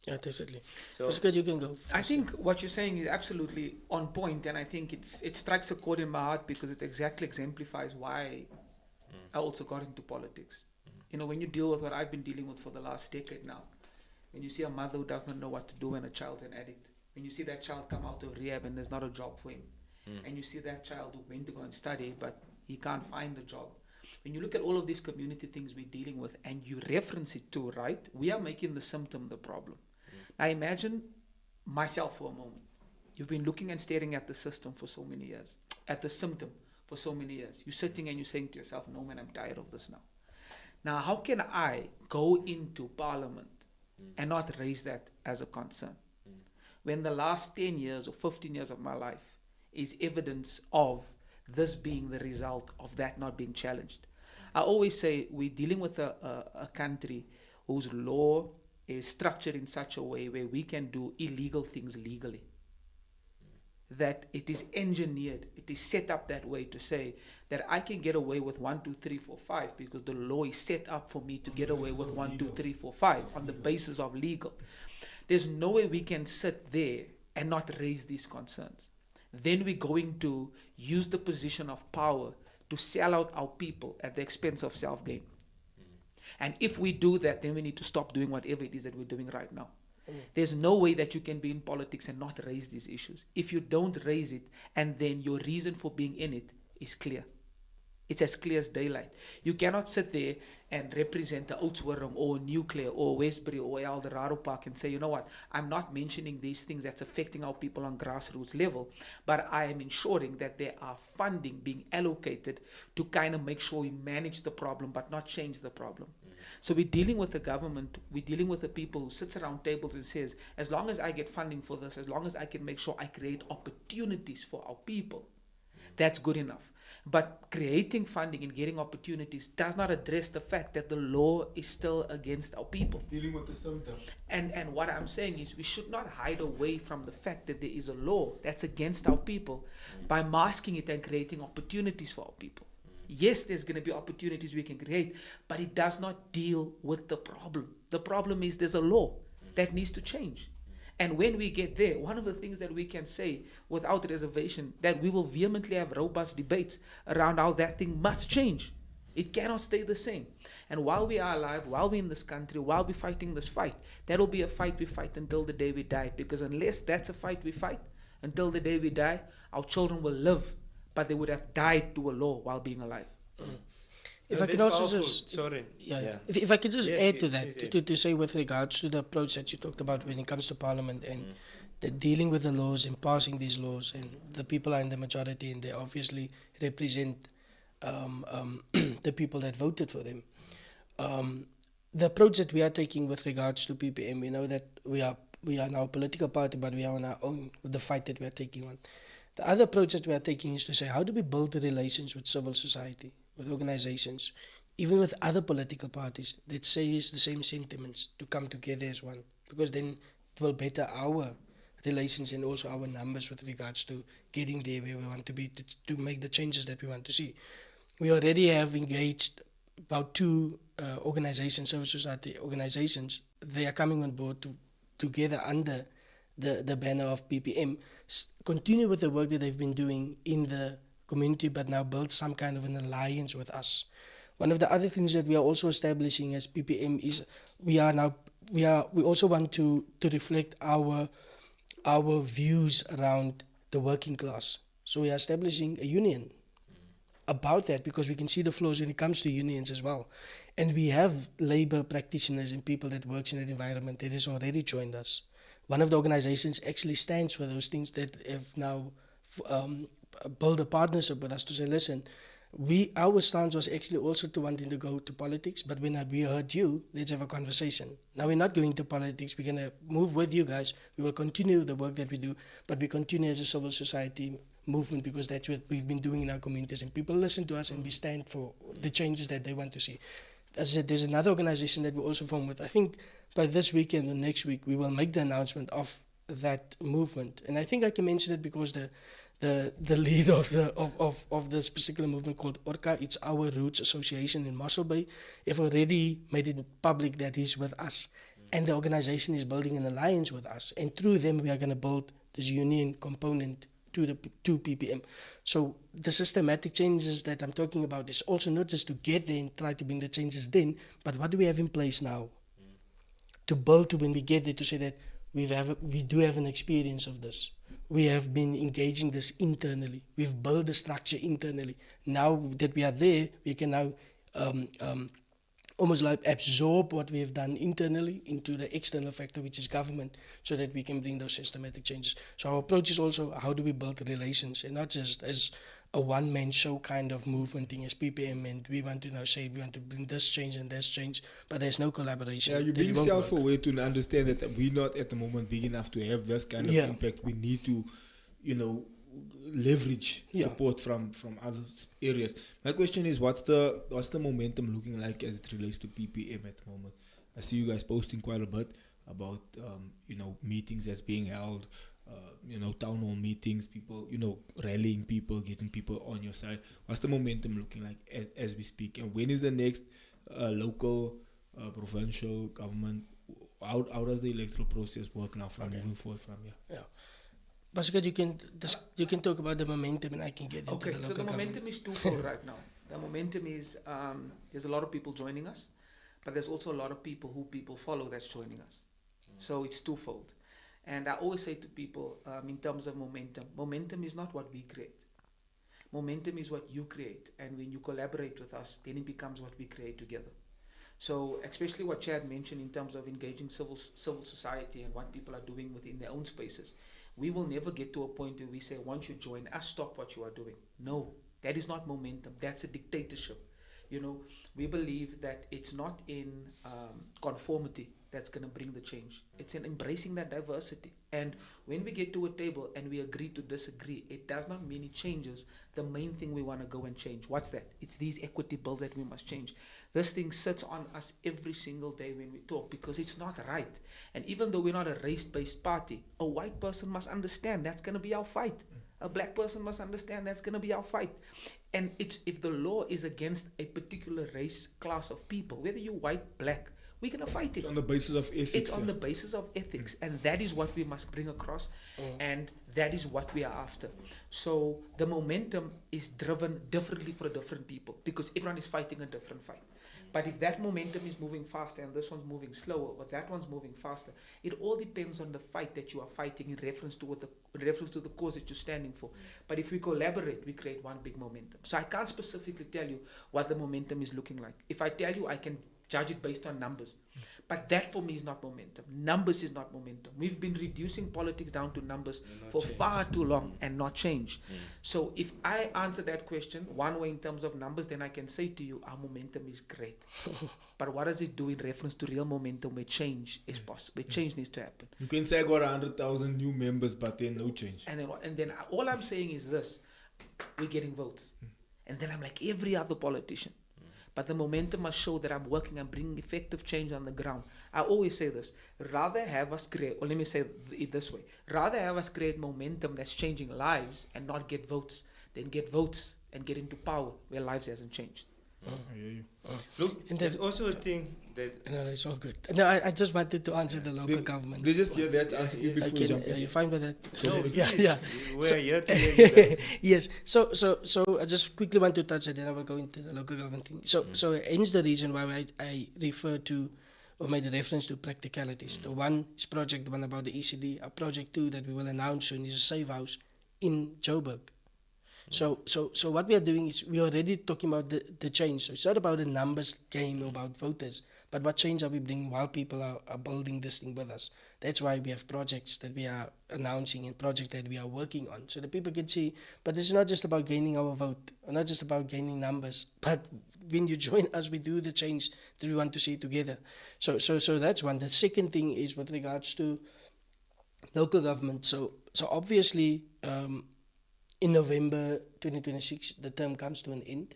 Speaker 5: Yeah, definitely.
Speaker 4: So
Speaker 5: It's good, you can go.
Speaker 6: I think what you're saying is absolutely on point, and I think it strikes a chord in my heart because it exactly exemplifies why I also got into politics. You know, when you deal with what I've been dealing with for the last decade now, when you see a mother who does not know what to do when a child's an addict, when you see that child come out of rehab and there's not a job for him, and you see that child who went to go and study but he can't find a job. When you look at all of these community things we're dealing with and you reference it too, right? We are making the symptom the problem. Now imagine myself for a moment. You've been looking and staring at the system for so many years, at the symptom for so many years. You're sitting and you're saying to yourself, no man, I'm tired of this now. Now, how can I go into parliament and not raise that as a concern? When the last 10 years or 15 years of my life is evidence of this being the result of that not being challenged. I always say we're dealing with a country whose law is structured in such a way where we can do illegal things legally. That it is engineered, it is set up that way to say that I can get away with 1, 2, 3, 4, 5 because the law is set up for me to get away with 1, 2, 3, 4, 5 on the basis of legal. There's no way we can sit there and not raise these concerns. Then we're going to use the position of power to sell out our people at the expense of self-gain. And if we do that, then we need to stop doing whatever it is that we're doing right now. There's no way that you can be in politics and not raise these issues. If you don't raise it, and then your reason for being in it is clear. It's as clear as daylight. You cannot sit there and represent the Oudtshoorn or Nuclear or Westbury or Eldorado Park and say, you know what, I'm not mentioning these things that's affecting our people on grassroots level, but I am ensuring that there are funding being allocated to kind of make sure we manage the problem but not change the problem. So we're dealing with the government, we're dealing with the people who sits around tables and says, as long as I get funding for this, as long as I can make sure I create opportunities for our people, that's good enough. But creating funding and getting opportunities does not address the fact that the law is still against our people.
Speaker 3: Dealing with the symptom.
Speaker 6: And what I'm saying is we should not hide away from the fact that there is a law that's against our people by masking it and creating opportunities for our people. Yes, there's going to be opportunities we can create, but it does not deal with the problem. The problem is there's a law that needs to change. And when we get there, one of the things that we can say without reservation, that we will vehemently have robust debates around how that thing must change. It cannot stay the same. And while we are alive, while we're in this country, while we're fighting this fight, that'll be a fight we fight until the day we die. Because unless that's a fight we fight until the day we die, our children will live, but they would have died to a law while being alive.
Speaker 5: If I can also
Speaker 4: powerful.
Speaker 5: just...
Speaker 4: Sorry.
Speaker 5: Yeah. If I could just
Speaker 4: Yes,
Speaker 5: add to
Speaker 4: yes,
Speaker 5: that,
Speaker 4: yes.
Speaker 5: to say with regards to the approach that you talked about when it comes to Parliament and the dealing with the laws and passing these laws, and the people are in the majority and they obviously represent the people that voted for them. The approach that we are taking with regards to PPM, we know that we are now a political party, but we are on our own with the fight that we are taking on. The other approach that we are taking is to say, how do we build the relations with civil society, with organizations, even with other political parties that say the same sentiments, to come together as one? Because then it will better our relations and also our numbers with regards to getting there where we want to be, to make the changes that we want to see. We already have engaged about 2 organizations, civil society organizations. They are coming on board together under the banner of PPM, continue with the work that they've been doing in the community, but now build some kind of an alliance with us. One of the other things that we are also establishing as PPM is we also want to reflect our views around the working class. So we are establishing a union about that, because we can see the flaws when it comes to unions as well. And we have labor practitioners and people that works in that environment that has already joined us. One of the organizations actually stands for those things, that have now built a partnership with us to say, listen, our stance was actually also to wanting to go to politics, but when we heard you, let's have a conversation. Now we're not going to politics, we're going to move with you guys, we will continue the work that we do, but we continue as a civil society movement, because that's what we've been doing in our communities, and people listen to us and we stand for the changes that they want to see. As I said, there's another organization that we also form with. I think by this weekend or next week we will make the announcement of that movement, and I think I can mention it because the the leader of this particular movement called Orca. It's Our Roots Association in Mossel Bay. Have already made it public that he's with us, and the organization is building an alliance with us, and through them we are going to build this union component to PPM. So the systematic changes that I'm talking about is also not just to get there and try to bring the changes then, but what do we have in place now to build to when we get there, to say that we do have an experience of this. We have been engaging this internally. We've built the structure internally. Now that we are there, we can now almost like absorb what we have done internally into the external factor, which is government, so that we can bring those systematic changes. So our approach is also, how do we build relations, and not just as a one-man show kind of movement thing as PPM, and we want to now say we want to bring this change and this change, but there's no collaboration.
Speaker 3: Yeah, you're being self-aware to understand that we're not at the moment big enough to have this kind of impact. We need to, leverage support from other areas. My question is, what's the momentum looking like as it relates to PPM at the moment? I see you guys posting quite a bit about meetings that's being held, town hall meetings, people, rallying people, getting people on your side. What's the momentum looking like as we speak? And when is the next local, provincial government? How does the electoral process work now moving forward from here?
Speaker 5: Yeah. Basically, you can talk about the momentum, and I can get into the local
Speaker 6: so the momentum
Speaker 5: government.
Speaker 6: is twofold right now. The momentum is there's a lot of people joining us, but there's also a lot of people who people follow that's joining us. So it's twofold. And I always say to people, in terms of momentum is not what we create. Momentum is what you create. And when you collaborate with us, then it becomes what we create together. So especially what Chad mentioned in terms of engaging civil society and what people are doing within their own spaces, we will never get to a point where we say, once you join us, stop what you are doing. No, that is not momentum. That's a dictatorship. We believe that it's not in conformity that's going to bring the change. It's in embracing that diversity. And when we get to a table and we agree to disagree, it does not mean it changes the main thing we want to go and change. What's that? It's these equity bills that we must change. This thing sits on us every single day when we talk, because it's not right. And even though we're not a race-based party, a white person must understand that's going to be our fight. A black person must understand that's going to be our fight. And if the law is against a particular race, class of people, whether you're white, black, we're going to fight it.
Speaker 3: It's on the basis of ethics.
Speaker 6: It's on the basis of ethics. And that is what we must bring across. And that is what we are after. So the momentum is driven differently for different people, because everyone is fighting a different fight. But if that momentum is moving faster and this one's moving slower, or that one's moving faster, it all depends on the fight that you are fighting in reference to the cause that you're standing for. But if we collaborate, we create one big momentum. So I can't specifically tell you what the momentum is looking like. If I tell you, I can judge it based on numbers. But that for me is not momentum. Numbers is not momentum. We've been reducing politics down to numbers for far too long and not change. So if I answer that question one way in terms of numbers, then I can say to you, our momentum is great. But what does it do in reference to real momentum where change is possible, where change needs to happen?
Speaker 3: You can say I got 100,000 new members, but then no change.
Speaker 6: And then all I'm saying is this: we're getting votes. And then I'm like every other politician. But the momentum must show that I'm working and bringing effective change on the ground. I always say this: rather have us create, or let me say it this way, rather have us create momentum that's changing lives and not get votes, than get votes and get into power where lives hasn't changed.
Speaker 3: I hear you.
Speaker 4: Look, and there's also a thing that...
Speaker 5: No, it's all good. No, I just wanted to answer the local government.
Speaker 3: They just hear that answer before you jump in.
Speaker 5: Are you fine with that?
Speaker 4: No,
Speaker 5: yeah.
Speaker 4: We're here to hear you guys.
Speaker 5: Yes. So I just quickly want to touch it, then I will go into the local government thing. So hence the reason why I refer to or made a reference to practicalities. The one is project one about the ECD. A project two that we will announce soon is a safe house in Joburg. So what we are doing is we are already talking about the change. So it's not about a numbers game or about voters, but what change are we bringing while people are building this thing with us. That's why we have projects that we are announcing and projects that we are working on, so that people can see. But it's not just about gaining our vote, or not just about gaining numbers, but when you join us, we do the change that we want to see together. So that's one. The second thing is with regards to local government. So obviously, in November 2026, the term comes to an end.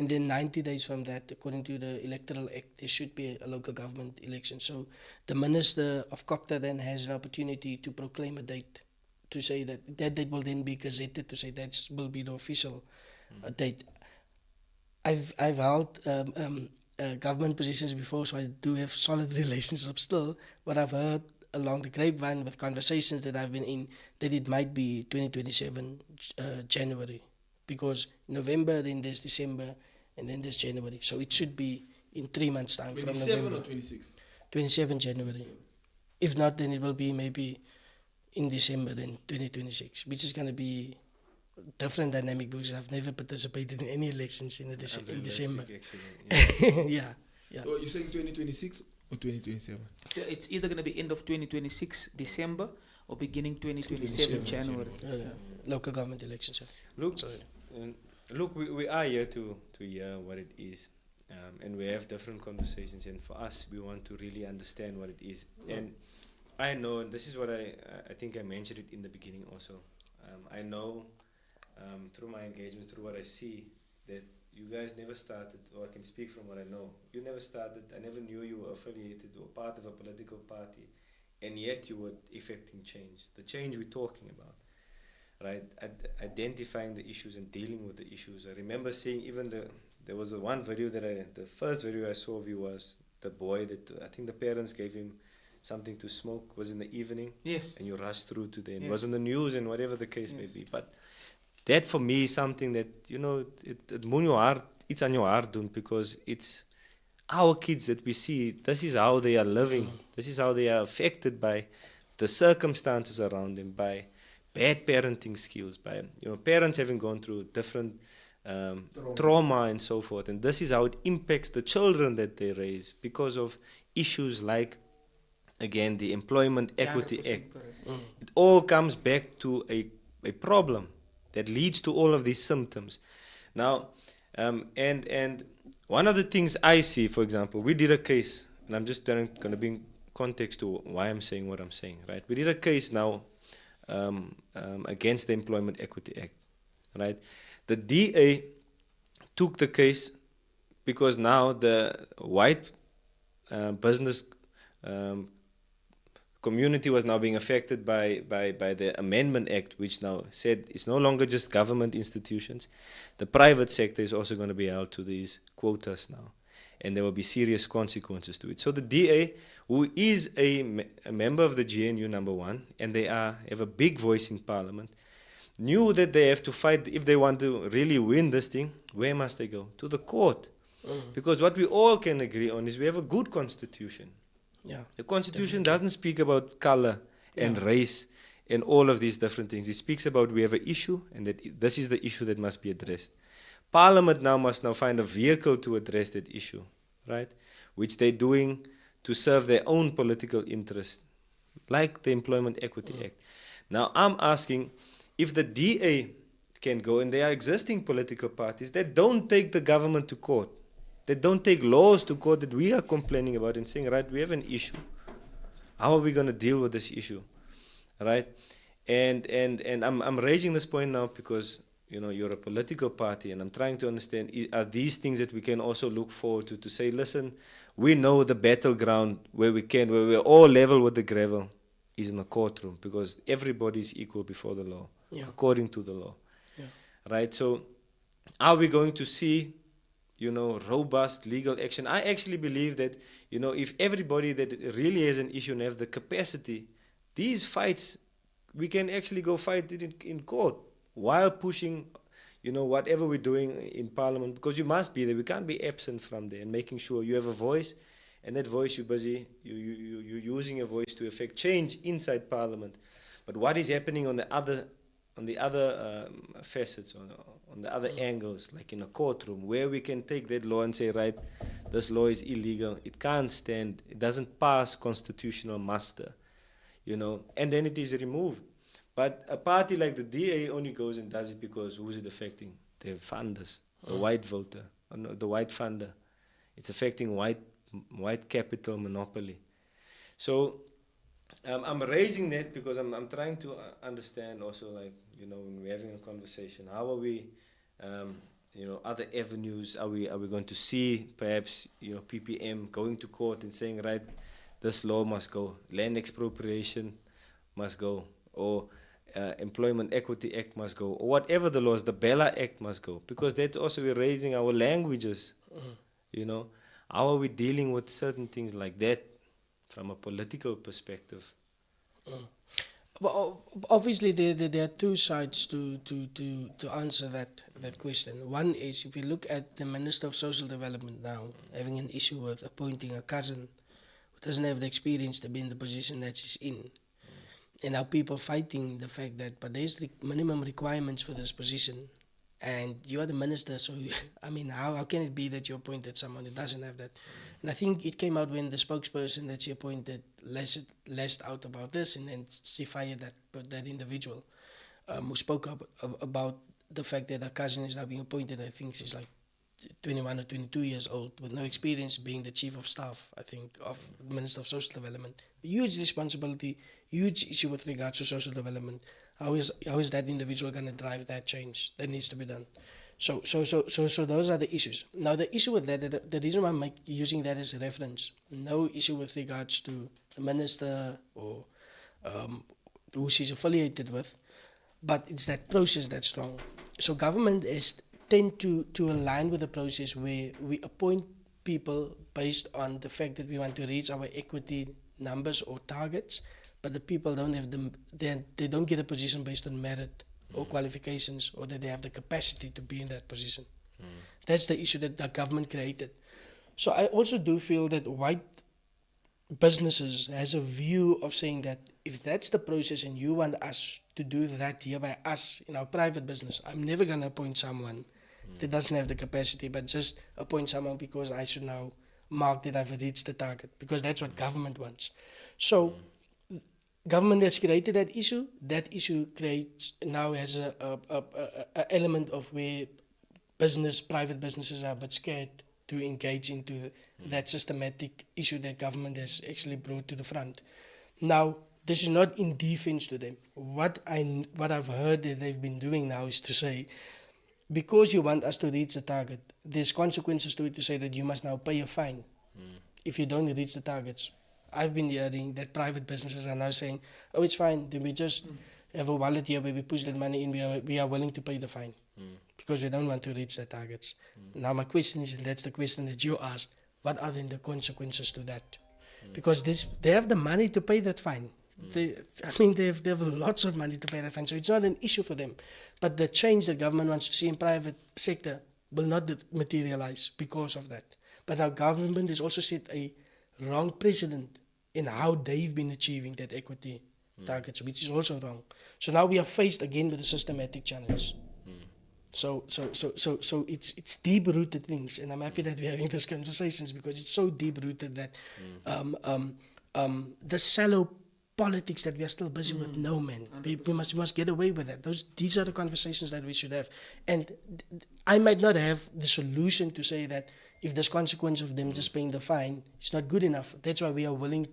Speaker 5: And then 90 days from that, according to the Electoral Act, there should be a local government election. So the Minister of GACCSA then has an opportunity to proclaim a date to say that date will then be gazetted to say that will be the official date. I've held government positions before, so I do have solid relationships still. But I've heard along the grapevine with conversations that I've been in that it might be 2027 January, because November, then there's December, and then there's January. So it should be in 3 months' time from
Speaker 2: 27
Speaker 5: November.
Speaker 2: or 26?
Speaker 5: 27 January. If not, then it will be maybe in December, then 2026, which is going to be different dynamic because I've never participated in any elections in December. Yeah.
Speaker 2: So you're saying 2026 or 2027?
Speaker 6: It's either going to be end of 2026 December or beginning 2027 January.
Speaker 5: Local government elections.
Speaker 4: Look, we are here to hear what it is, and we have different conversations. And for us, we want to really understand what it is. And I know, and this is what I think I mentioned it in the beginning also. I know through my engagement, through what I see, that you guys never started, or I can speak from what I know. You never started. I never knew you were affiliated or part of a political party, and yet you were effecting change. The change we're talking about. Right, identifying the issues and dealing with the issues. I remember seeing even there was one video the first video I saw of you was the boy that I think the parents gave him something to smoke, was in the evening.
Speaker 6: Yes.
Speaker 4: And you rushed through to them.
Speaker 6: Yes.
Speaker 4: It was in the news and whatever the case may be. But that for me is something that, it moet your heart, iets aan your heart doen, because it's our kids that we see, this is how they are living. This is how they are affected by the circumstances around them, by bad parenting skills, by parents having gone through different trauma and so forth, and this is how it impacts the children that they raise because of issues like, again, the Employment Equity Act. It all comes back to a problem that leads to all of these symptoms. Now, and one of the things I see, for example, we did a case, and I'm just going to bring context to why I'm saying what I'm saying, right? We did a case now against the Employment Equity Act, right? The DA took the case because now the white business community was now being affected by the Amendment Act, which now said it's no longer just government institutions. The private sector is also going to be held to these quotas now, and there will be serious consequences to it. So the DA, who is a member of the GNU number 1, and they have a big voice in Parliament, knew that they have to fight. If they want to really win this thing, where must they go? To the court. Because what we all can agree on is we have a good constitution.
Speaker 5: Yeah,
Speaker 4: the constitution doesn't speak about color and race and all of these different things. It speaks about we have an issue, and that this is the issue that must be addressed. Parliament must find a vehicle to address that issue, right? Which they're doing to serve their own political interest, like the Employment Equity Act. Now, I'm asking if the DA can go, and there are existing political parties that don't take the government to court, that don't take laws to court that we are complaining about and saying, right, we have an issue. How are we going to deal with this issue, right? And I'm raising this point now because you're a political party, and I'm trying to understand, are these things that we can also look forward to say, listen, we know the battleground where we're all level with the gravel is in the courtroom, because everybody is equal before the law, according to the law, right? So are we going to see, robust legal action? I actually believe that, if everybody that really has an issue and have the capacity, these fights, we can actually go fight it in court while pushing, whatever we're doing in Parliament, because you must be there. We can't be absent from there, and making sure you have a voice, and that voice you're using your voice to effect change inside Parliament. But what is happening on the other facets, on the other angles, like in a courtroom, where we can take that law and say, right, this law is illegal, it can't stand, it doesn't pass constitutional muster, and then it is removed. But a party like the DA only goes and does it because who's it affecting? The funders, the white voter, the white funder. It's affecting white capital monopoly. So I'm raising that because I'm trying to understand also, like, when we're having a conversation, how are we, other avenues, are we going to see perhaps, PPM going to court and saying, right, this law must go, land expropriation must go, or Employment Equity Act must go, or whatever the laws, the Bella Act must go, because that's also we're raising our languages. You know, how are we dealing with certain things like that from a political perspective?
Speaker 5: Well, obviously, there are two sides to answer that question. One is, if you look at the Minister of Social Development now, having an issue with appointing a cousin who doesn't have the experience to be in the position that she's in. And now people fighting the fact that, but there's minimum requirements for this position. And you are the minister, so, I mean, how can it be that you appointed someone who doesn't have that? And I think it came out when the spokesperson that she appointed lashed out about this, and then she fired that individual who spoke up about the fact that her cousin is now being appointed. I think she's like 21 or 22 years old with no experience being the chief of staff, I think, of the Minister of Social Development. Huge responsibility, huge issue with regards to social development. How is that individual going to drive that change that needs to be done? So those are the issues. Now the issue with that, the reason why I'm using that as a reference, no issue with regards to the minister or who she's affiliated with, but it's that process that's wrong. So government tend to align with the process where we appoint people based on the fact that we want to reach our equity numbers or targets, but the people don't have them. They don't get a position based on merit or qualifications, or that they have the capacity to be in that position. That's the issue that the government created. So I also do feel that white businesses has a view of saying that if that's the process and you want us to do that here by us in our private business, I'm never going to appoint someone that doesn't have the capacity, but just appoint someone because I should now mark that I've reached the target, because that's what government wants. So government has created that issue. That issue creates now has a element of where private businesses are but scared to engage into that systematic issue that government has actually brought to the front. Now, this is not in defense to them. What I've heard that they've been doing now is to say, because you want us to reach the target, there's consequences to it, to say that you must now pay a fine if you don't reach the targets. I've been hearing that private businesses are now saying, oh, it's fine, then we just have a wallet here where we push that money in, we are willing to pay the fine because we don't want to reach the targets. Now my question is, and that's the question that you asked, what are then the consequences to that? Because they have the money to pay that fine. They have lots of money to pay that fine, so it's not an issue for them. But the change that government wants to see in private sector will not materialize because of that. But now government has also set a wrong precedent in how they've been achieving that equity targets, which is also wrong. So now we are faced again with a systematic challenge. So it's deep-rooted things, and I'm happy that we're having these conversations because it's so deep-rooted that the shallow politics that we are still busy with, no, man. We must get away with that. These are the conversations that we should have. And I might not have the solution to say that if there's consequence of them just paying the fine, it's not good enough. That's why we are willing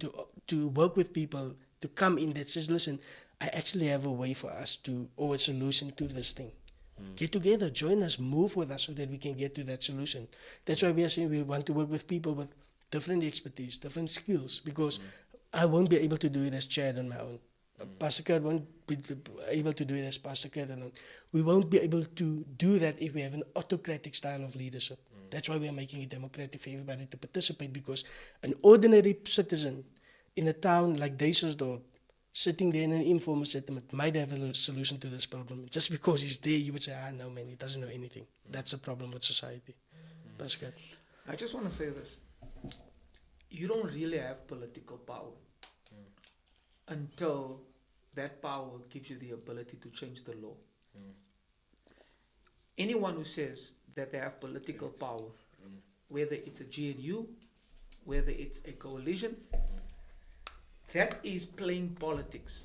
Speaker 5: to work with people to come in that says, listen, I actually have a way for us to, or a solution to this thing. Get together, join us, move with us so that we can get to that solution. That's why we are saying we want to work with people with different expertise, different skills, because I won't be able to do it as Chad on my own. Pastor Kurt won't be able to do it as Pastor Kurt alone. We won't be able to do that if we have an autocratic style of leadership. That's why we are making it democratic for everybody to participate, because an ordinary citizen in a town like Duisseldorp, sitting there in an informal settlement, might have a solution to this problem. Just because he's there, you would say, no, man, he doesn't know anything. That's a problem with society. Pastor Kurt.
Speaker 6: I just want to say this. You don't really have political power until that power gives you the ability to change the law. Anyone who says that they have political power, whether it's a GNU, whether it's a coalition, that is playing politics.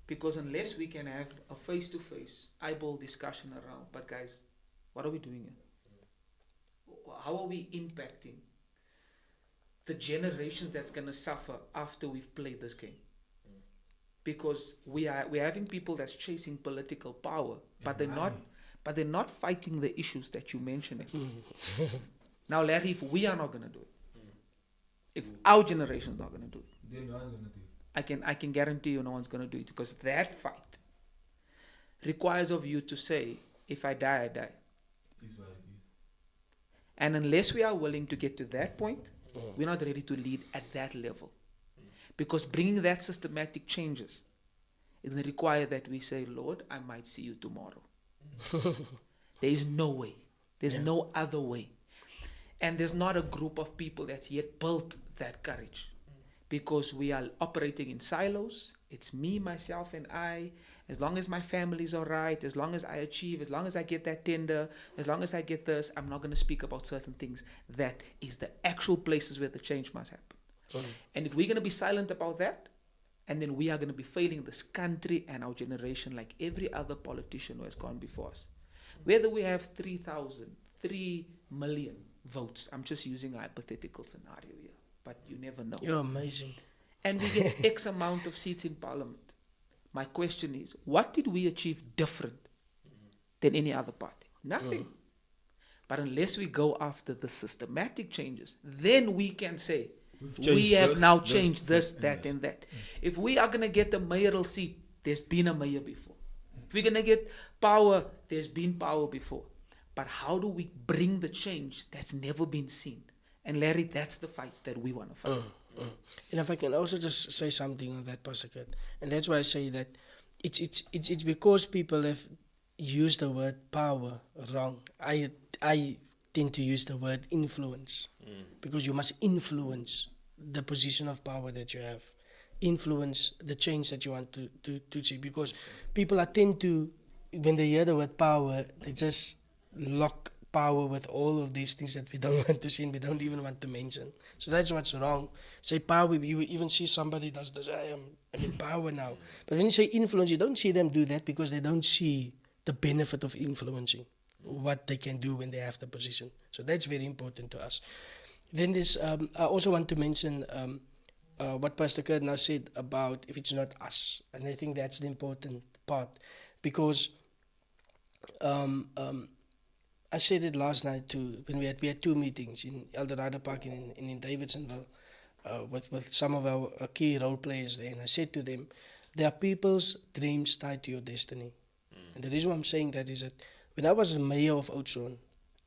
Speaker 6: Because unless we can have a face-to-face, eyeball discussion around, but guys, what are we doing here? How are we impacting the generations that's going to suffer after we've played this game? Because we're having people that's chasing political power, but they're not fighting the issues that you mentioned. Now, Larry, if we are not going to do it, if our generation is not going to do it,
Speaker 3: then no one's going to do it.
Speaker 6: I can guarantee you no one's going to do it, because that fight requires of you to say, if I die, I die. And unless we are willing to get to that point, we're not ready to lead at that level. Because bringing that systematic changes is going to require that we say, Lord, I might see you tomorrow. There is no way. There's no other way. And there's not a group of people that's yet built that courage. Because we are operating in silos. It's me, myself, and I. As long as my family's all right, as long as I achieve, as long as I get that tender, as long as I get this, I'm not going to speak about certain things. That is the actual places where the change must happen. And if we're going to be silent about that, and then we are going to be failing this country and our generation like every other politician who has gone before us. Whether we have 3,000, 3 million votes, I'm just using a hypothetical scenario here, but you never know.
Speaker 5: You're amazing.
Speaker 6: And we get X amount of seats in parliament. My question is, what did we achieve different than any other party? Nothing. But unless we go after the systematic changes, then we can say, we have now changed this, that, and that. If we are going to get a mayoral seat, there's been a mayor before. If we're going to get power, there's been power before. But how do we bring the change that's never been seen? And Larry, that's the fight that we want to fight.
Speaker 5: And if I can also just say something on that, Pastor Kurt, and that's why I say that it's because people have used the word power wrong. I tend to use the word influence, because you must influence the position of power that you have, influence the change that you want to see, because people tend to, when they hear the word power, they just lock power with all of these things that we don't want to see and we don't even want to mention. So that's what's wrong. Say power, you even see somebody does this, I'm in power now. But when you say influence, you don't see them do that because they don't see the benefit of influencing, what they can do when they have the position. So that's very important to us. Then this, I also want to mention what Pastor Kurt now said about if it's not us. And I think that's the important part, because I said it last night too, when we had 2 meetings in Eldorado Park and in Davidsonville with some of our key role players there. And I said to them, there are people's dreams tied to your destiny. And the reason why I'm saying that is that when I was the mayor of Oudtshoorn,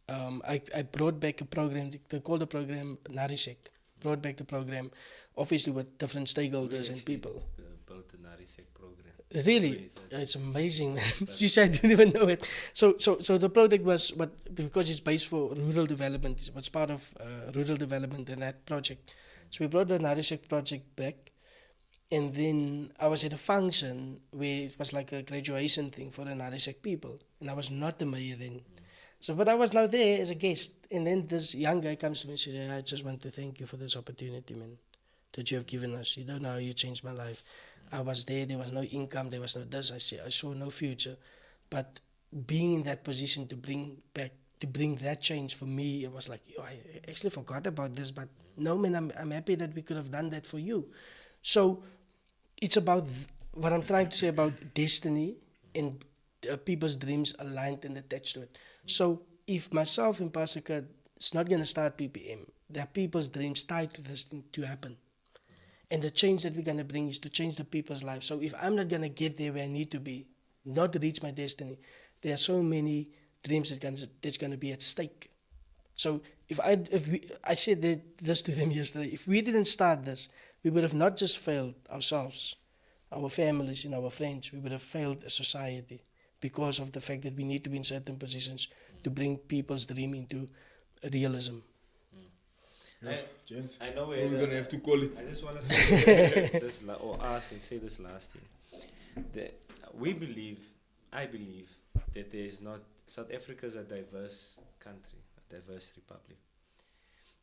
Speaker 5: I brought back a program, they called the program Narisek. Brought back the program, obviously with different stakeholders and people.
Speaker 4: Built the Narisek program.
Speaker 5: Really? It's amazing, man. She said, I didn't even know it. So the project was, because it's based for rural development, it was part of rural development in that project. So we brought the Narisek project back, and then I was at a function where it was like a graduation thing for the Narisek people, and I was not the mayor then. So, but I was now there as a guest, and then this young guy comes to me and says, I just want to thank you for this opportunity, man, that you have given us. You don't know how you changed my life. I was there was no income, there was no this, I saw no future. But being in that position to bring that change for me, it was like, I actually forgot about this, but no, man, I'm happy that we could have done that for you. So it's about what I'm trying to say about destiny and people's dreams aligned and attached to it. So if myself and Pastor Kurt is not going to start PPM, there are people's dreams tied to this thing to happen. And the change that we're going to bring is to change the people's lives. So if I'm not going to get there where I need to be, not to reach my destiny, there are so many dreams that's going to be at stake. So I said this to them yesterday, if we didn't start this, we would have not just failed ourselves, our families and our friends, we would have failed as society because of the fact that we need to be in certain positions to bring people's dream into realism.
Speaker 4: I know
Speaker 3: we're going to have to call it.
Speaker 4: I just want to say this, or ask and say this last thing. That I believe that there is not, South Africa is a diverse country, a diverse republic.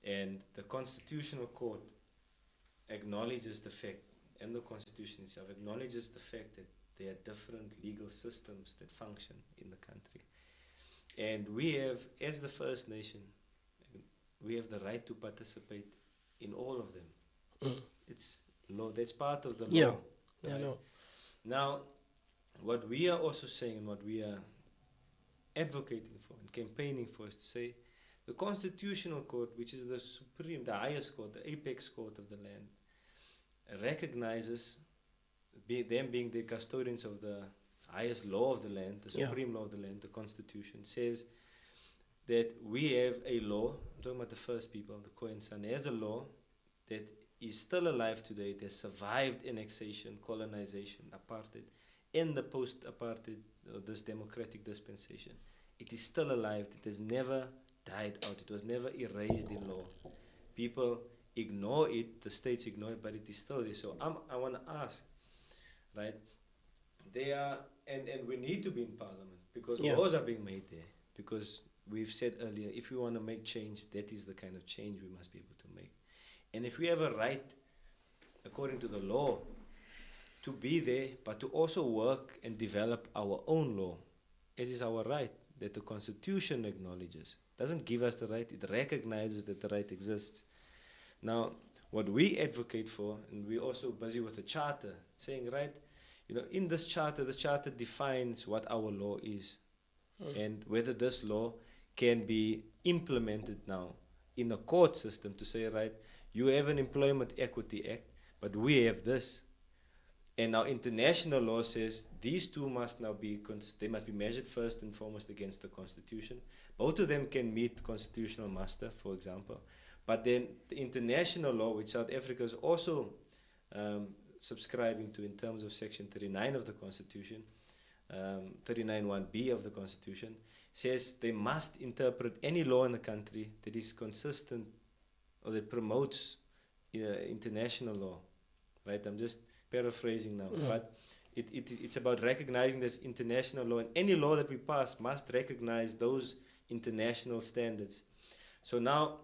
Speaker 4: And the Constitutional Court acknowledges the fact, and the Constitution itself acknowledges the fact that there are different legal systems that function in the country. And we have, as the First Nation, we have the right to participate in all of them. It's law. That's part of the law.
Speaker 5: Yeah,
Speaker 4: right?
Speaker 5: I know.
Speaker 4: Now, what we are also saying, and what we are advocating for and campaigning for, is to say the Constitutional Court, which is the supreme, the highest court, the apex court of the land, recognizes them being the custodians of the highest law of the land, the supreme law of the land, the Constitution, says that we have a law. I'm talking about the first people, the Khoisan. There's a law that is still alive today. It has survived annexation, colonization, apartheid, and the post-apartheid, this democratic dispensation. It is still alive. It has never died out. It was never erased in law. People ignore it, the states ignore it, but it is still there. So I want to ask, right? They are, and we need to be in parliament because laws are being made there. Because we've said earlier, if we want to make change, that is the kind of change we must be able to make. And if we have a right, according to the law, to be there, but to also work and develop our own law, as is our right, that the Constitution acknowledges. Doesn't give us the right, it recognizes that the right exists. Now, what we advocate for, and we're also busy with the charter, saying, right, you know, in this charter defines what our law is, and whether this law can be implemented now in a court system to say, right, you have an Employment Equity Act, but we have this. And now international law says these two must now be, they must be measured first and foremost against the Constitution. Both of them can meet constitutional muster, for example. But then the international law, which South Africa is also subscribing to in terms of Section 39 of the Constitution, 39(1)(b) of the Constitution, says they must interpret any law in the country that is consistent or that promotes international law. Right? I'm just paraphrasing now, but it's about recognizing this international law, and any law that we pass must recognize those international standards. So now,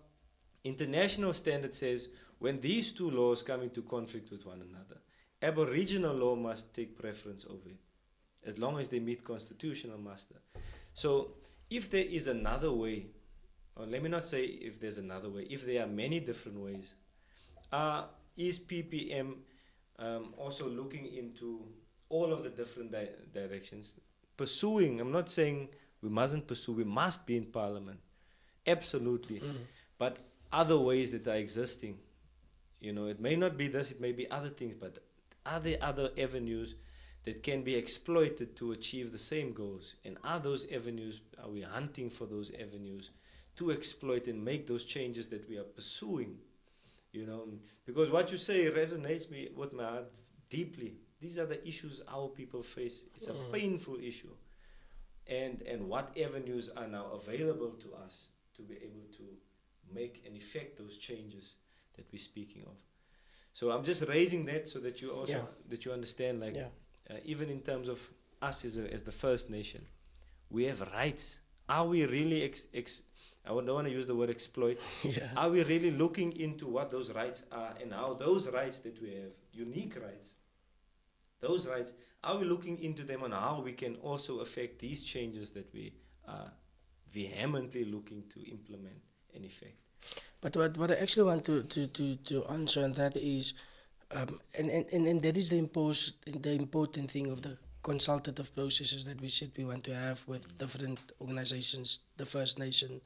Speaker 4: international standard says when these two laws come into conflict with one another, Aboriginal law must take preference over it, as long as they meet constitutional muster. So if there is another way, or let me not say if there's another way, if there are many different ways, is PPM also looking into all of the different directions, pursuing, I'm not saying we mustn't pursue, we must be in parliament, absolutely, but other ways that are existing, you know, it may not be this, it may be other things, but are there other avenues that can be exploited to achieve the same goals? And are those avenues, are we hunting for those avenues to exploit and make those changes that we are pursuing? You know, because what you say resonates me with my heart deeply. These are the issues our people face. It's a painful issue. And what avenues are now available to us to be able to make and effect those changes that we're speaking of. So I'm just raising that so that you also that you understand, like even in terms of us as the First Nation, we have rights. Are we really I don't want to use the word exploit. Are we really looking into what those rights are and how those rights that we have, unique rights, those rights, are we looking into them and how we can also affect these changes that we are vehemently looking to implement and effect?
Speaker 5: But what I actually want to answer on that is, and that is the important thing of the consultative processes that we said we want to have with different organizations, the First Nation,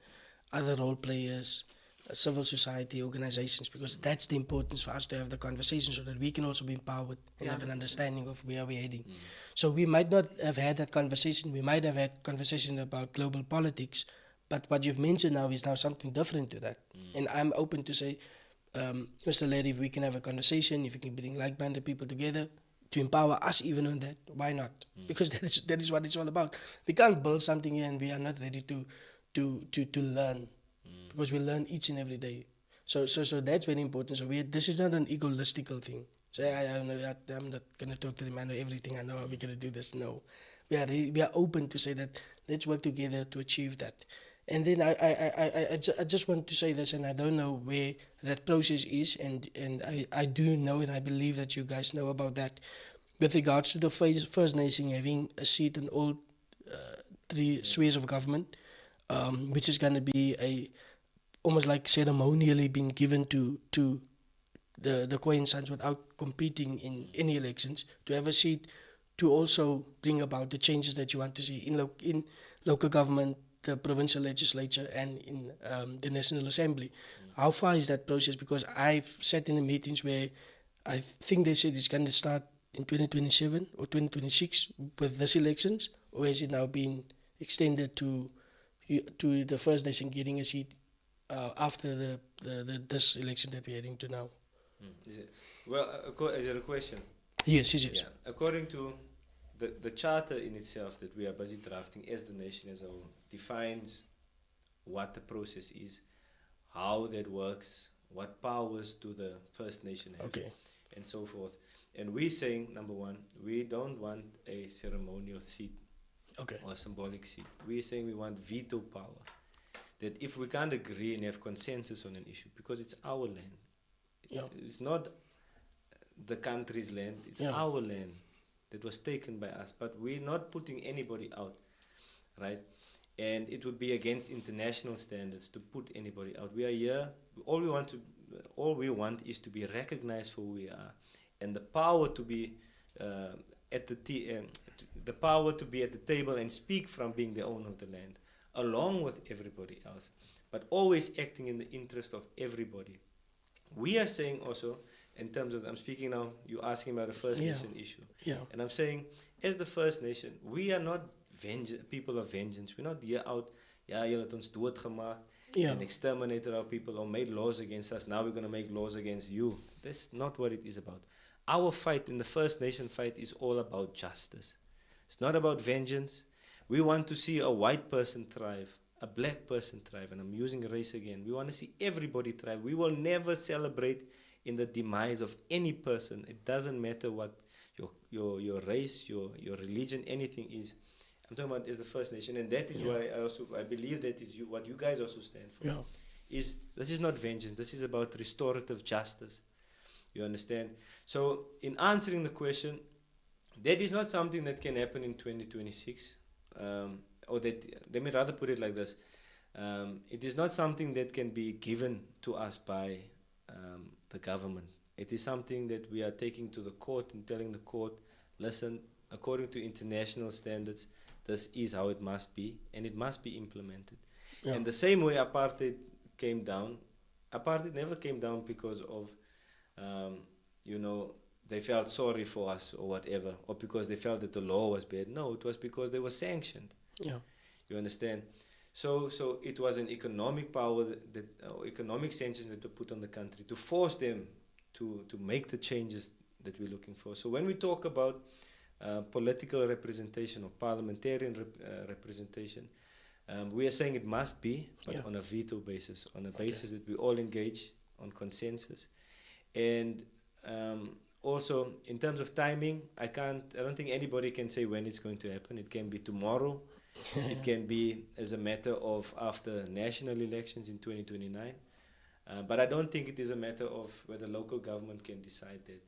Speaker 5: other role players, civil society organizations, because that's the importance for us to have the conversation so that we can also be empowered and have an understanding of where we're heading. So we might not have had that conversation, we might have had conversation about global politics, but what you've mentioned now is now something different to that. And I'm open to say, Mr. Larry, if we can have a conversation, if we can bring like-minded people together to empower us even on that, why not? Because that is what it's all about. We can't build something here and we are not ready to learn, because we learn each and every day. So that's very important. So this is not an egoistical thing. So I'm not going to talk to them, I know everything, I know how we're going to do this. No, we are open to say that let's work together to achieve that. And then I just want to say this, and I don't know where that process is, and I do know and I believe that you guys know about that, with regards to the First Nation having a seat in all three spheres of government, which is going to be almost like ceremonially being given to the Khoisans without competing in any elections, to have a seat to also bring about the changes that you want to see in local government, the provincial legislature, and in the National Assembly. How far is that process? Because I've sat in the meetings where I think they said it's going to start in 2027 or 2026 with this elections, or has it now been extended to the First Nation getting a seat after this election that we're heading to now?
Speaker 4: Is it, well, is it a question?
Speaker 5: Yes.
Speaker 4: Yeah. According to the charter in itself that we are busy drafting as the nation as a whole, defines what the process is, how that works, what powers do the First Nation have, and so forth. And we're saying, number one, we don't want a ceremonial seat or symbolic seat. We're saying we want veto power. That if we can't agree and have consensus on an issue, because it's our land, it's not the country's land, it's our land that was taken by us, but we're not putting anybody out, right? And it would be against international standards to put anybody out. We are here, all we want is to be recognized for who we are, and the power to be at the power to be at the table and speak from being the owner of the land, along with everybody else, but always acting in the interest of everybody. We are saying also, in terms of, I'm speaking now, you're asking about the First Nation issue. And I'm saying, as the First Nation, we are not people of vengeance. We're not here out, julle het ons doodgemaak and exterminated our people or made laws against us. Now we're going to make laws against you. That's not what it is about. Our fight in the First Nation fight is all about justice. It's not about vengeance. We want to see a white person thrive, a black person thrive, and I'm using race again. We want to see everybody thrive. We will never celebrate in the demise of any person. It doesn't matter what your race, your religion, anything is. I'm talking about as the First Nation, and that is why I believe that is what you guys also stand for. This is not vengeance. This is about restorative justice. You understand? So in answering the question, that is not something that can happen in 2026. Or that, let me rather put it like this. It is not something that can be given to us by the government. It is something that we are taking to the court and telling the court, listen, according to international standards, this is how it must be, and it must be implemented. And the same way apartheid came down, apartheid never came down because of, they felt sorry for us or whatever, or because they felt that the law was bad. No, it was because they were sanctioned. You understand? So it was an economic power, economic sanctions that were put on the country to force them to make the changes that we're looking for. So when we talk about political representation or parliamentarian representation, we are saying it must be, but on a veto basis, on a basis that we all engage on consensus. And also, in terms of timing, I don't think anybody can say when it's going to happen. It can be tomorrow. It can be as a matter of after national elections in 2029. But I don't think it is a matter of whether local government can decide that.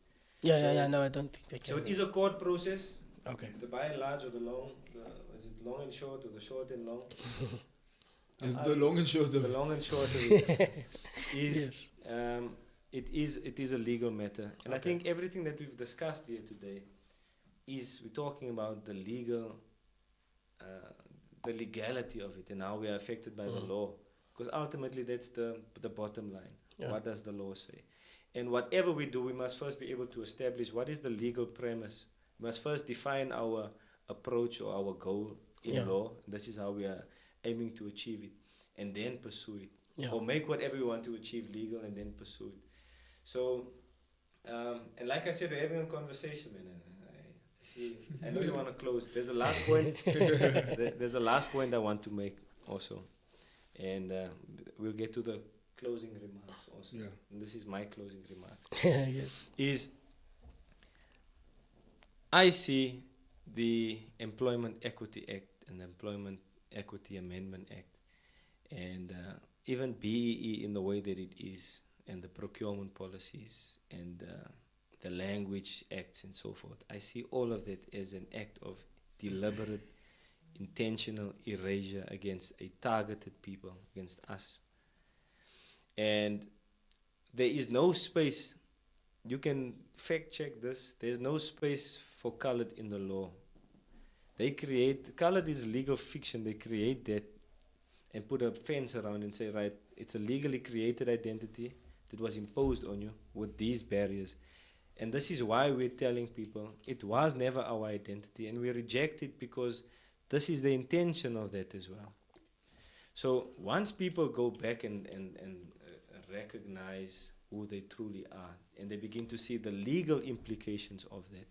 Speaker 5: No, I don't think they can.
Speaker 4: So it is a court process.
Speaker 5: Okay.
Speaker 4: The by and large or the long, is it long and short or the short and long?
Speaker 3: The long and short of
Speaker 4: the
Speaker 3: it.
Speaker 4: long and short of it is it is a legal matter. And I think everything that we've discussed here today is we're talking about the legal, the legality of it and how we are affected by the law. Because ultimately that's the bottom line. What does the law say? And whatever we do, we must first be able to establish what is the legal premise. We must first define our approach or our goal in law. This is how we are aiming to achieve it. And then pursue it. Or make whatever we want to achieve legal and then pursue it. So, and like I said, we're having a conversation, man. I know you want to close. There's a last point. There's a last point I want to make also. And we'll get to the closing remarks also. And this is my closing remarks. Is I see the Employment Equity Act and the Employment Equity Amendment Act and even BEE in the way that it is, and the procurement policies and the language acts and so forth. I see all of that as an act of deliberate, intentional erasure against a targeted people, against us. And there is no space, you can fact check this, there's no space for colored in the law. They create, colored is legal fiction, they create that and put a fence around and say, right, it's a legally created identity that was imposed on you with these barriers. And this is why we're telling people it was never our identity, and we reject it because this is the intention of that as well. So once people go back and recognize who they truly are, and they begin to see the legal implications of that,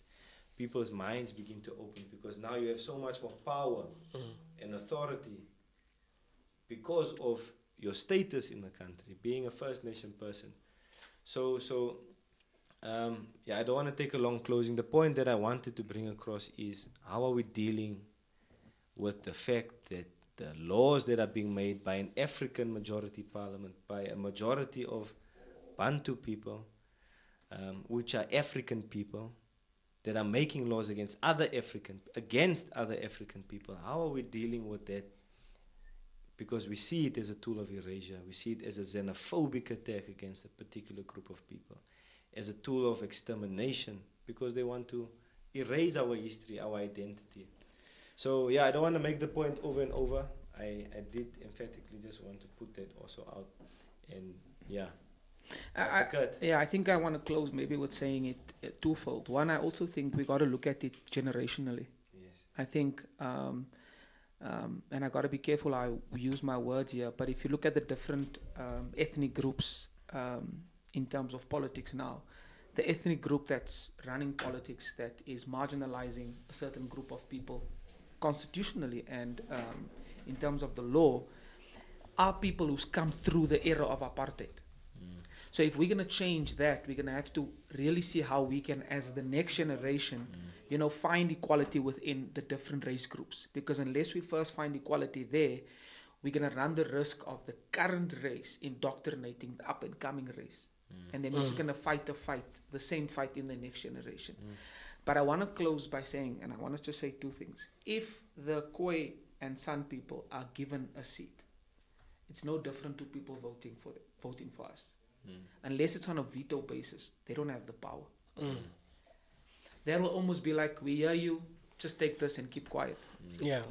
Speaker 4: people's minds begin to open, because now you have so much more power and authority because of your status in the country, being a First Nation person. So I don't want to take a long closing. The point that I wanted to bring across is, how are we dealing with the fact that the laws that are being made by an African majority parliament, by a majority of Bantu people, which are African people, that are making laws against other African people. How are we dealing with that? Because we see it as a tool of erasure. We see it as a xenophobic attack against a particular group of people, as a tool of extermination, because they want to erase our history, our identity. So I don't want to make the point over and over. I did emphatically just want to put that also out. And
Speaker 6: I think I want to close maybe with saying it twofold. One, I also think we got to look at it generationally.
Speaker 4: Yes.
Speaker 6: I think, and I got to be careful how I use my words here, but if you look at the different ethnic groups in terms of politics now, the ethnic group that's running politics that is marginalizing a certain group of people constitutionally and in terms of the law are people who's come through the era of apartheid. So if we're going to change that, we're going to have to really see how we can, as the next generation, find equality within the different race groups. Because unless we first find equality there, we're going to run the risk of the current race indoctrinating the up-and-coming race. And then we're just going to fight the same fight in the next generation. But I want to close by saying, and I want to just say two things. If the Khoi and San people are given a seat, it's no different to people voting for us. Unless it's on a veto basis, they don't have the power. That will almost be like, we hear you, just take this and keep quiet.
Speaker 5: Yeah.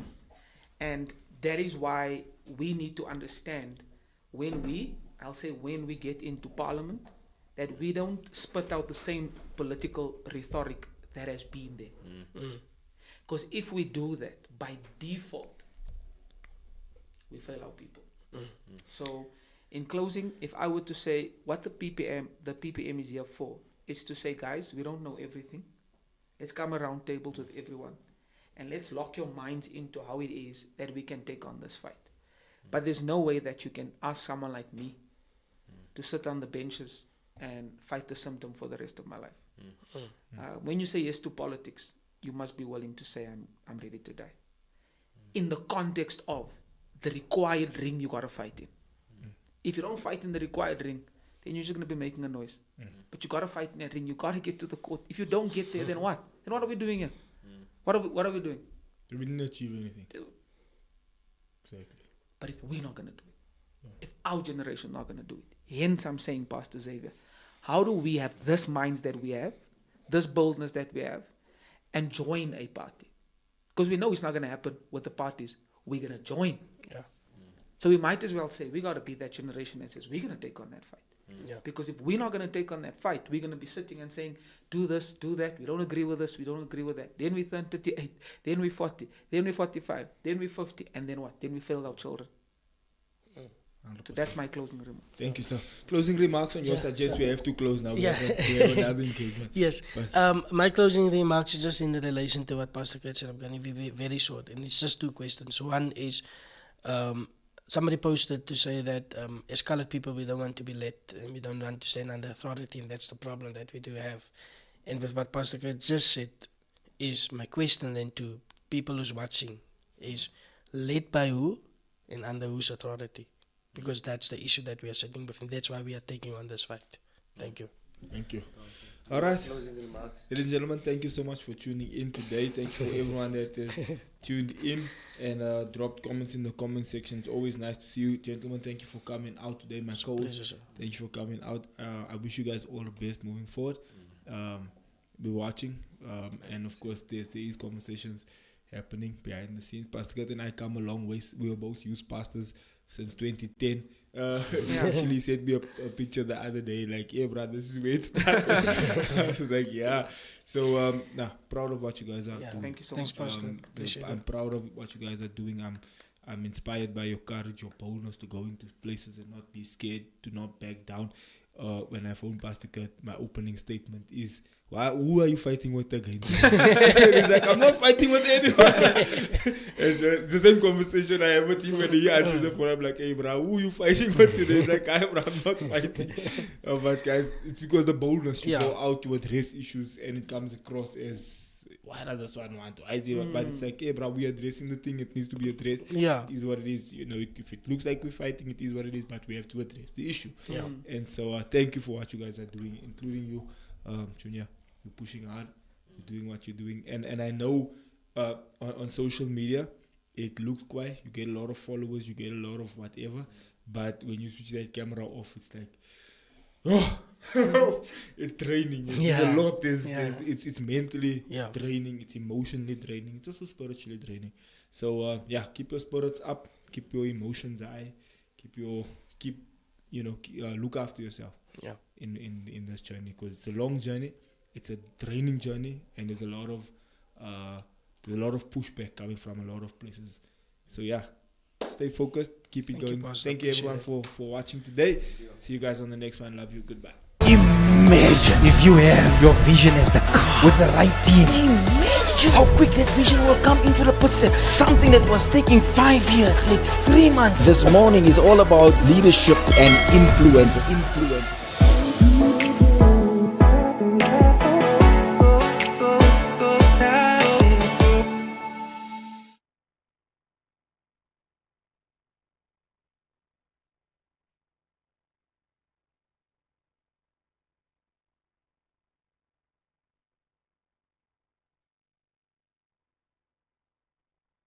Speaker 6: And that is why we need to understand when we get into parliament, that we don't spit out the same political rhetoric that has been there. Because if we do that, by default, we fail our people. So, in closing, if I were to say what the PPM is here for, is to say, guys, we don't know everything. Let's come around tables with everyone, and let's lock your minds into how it is that we can take on this fight. But there's no way that you can ask someone like me to sit on the benches and fight the symptom for the rest of my life. When you say yes to politics, you must be willing to say, I'm ready to die. In the context of the required ring you got to fight in. If you don't fight in the required ring, then you're just going to be making a noise. But you got to fight in that ring. You got to get to the court. If you don't get there, then what? Then what are we doing here? What are we doing?
Speaker 3: We didn't achieve anything. Exactly.
Speaker 6: But if we're not going to do it, if our generation is not going to do it, hence I'm saying, Pastor Xavier, how do we have this minds that we have, this boldness that we have, and join a party? Because we know it's not going to happen with the parties. We're going to join.
Speaker 5: Yeah.
Speaker 6: So we might as well say, we got to be that generation that says, we're going to take on that fight.
Speaker 5: Yeah.
Speaker 6: Because if we're not going to take on that fight, we're going to be sitting and saying, do this, do that, we don't agree with this, we don't agree with that. Then we turn 38, then we 40, then we 45, then we 50, and then what? Then we failed our children.
Speaker 3: 100%.
Speaker 6: So that's my closing remark.
Speaker 3: Thank you, sir. Closing remarks on your suggest we have to close now.
Speaker 5: Yeah.
Speaker 3: We have another engagement.
Speaker 5: Yes. My closing remarks is just in relation to what Pastor Kurt said. I'm going to be very short, and it's just two questions. One is, somebody posted to say that as colored people, we don't want to be led and we don't want to stand under authority, and that's the problem that we do have. And with what Pastor Kurt just said, is my question then to people who's watching is, led by who and under whose authority? Because that's the issue that we are sitting with, and that's why we are taking on this fight. Thank you.
Speaker 3: Thank you. All right.
Speaker 4: Closing remarks.
Speaker 3: Ladies and gentlemen, thank you so much for tuning in today. Thank you for everyone that has tuned in and dropped comments in the comment section. It's always nice to see you. Gentlemen, thank you for coming out today. My co-host, thank you for coming out. I wish you guys all the best moving forward. Be watching. And of course, there is conversations happening behind the scenes. Pastor Kurt and I come a long way. We are both youth pastors. since 2010. He actually sent me a picture the other day, like, yeah, bro, this is where it started. I was like, yeah. So, proud of what you guys are doing.
Speaker 6: Thank you so
Speaker 5: Thanks,
Speaker 6: much.
Speaker 5: Pastor. Appreciate
Speaker 3: I'm
Speaker 5: it.
Speaker 3: proud of what you guys are doing. I'm inspired by your courage, your boldness to go into places and not be scared, to not back down. When I phoned Pastor Kurt, my opening statement is, who are you fighting with again? He's like, I'm not fighting with anyone. It's the same conversation I have with him when he answers the phone. I'm like, hey, bro, who are you fighting with today? He's like, I'm not fighting. But guys, it's because the boldness, you go out to address issues and it comes across as, why does this one want to? But it's like, hey, bro, we're addressing the thing. It needs to be addressed.
Speaker 5: Yeah.
Speaker 3: It is what it is. You know, if it looks like we're fighting, it is what it is. But we have to address the issue.
Speaker 5: Yeah.
Speaker 3: And so, thank you for what you guys are doing, including you, Junior. You're pushing hard. You're doing what you're doing. And I know on social media, it looks quiet. You get a lot of followers. You get a lot of whatever. But when you switch that camera off, it's like, it's draining. It's a lot. It's mentally draining. It's emotionally draining. It's also spiritually draining. So keep your spirits up. Keep your emotions high. Look after yourself. Yeah. In this journey, because it's a long journey. It's a draining journey, and there's a lot of pushback coming from a lot of places. So stay focused. Keep it going. Thank you everyone for watching today. See you guys on the next one. Love you. Goodbye.
Speaker 1: Imagine if you have your vision as the car with the right team. Imagine how quick that vision will come into the footsteps. Something that was taking 5 years, 6, 3 months.
Speaker 2: This morning is all about leadership and influence.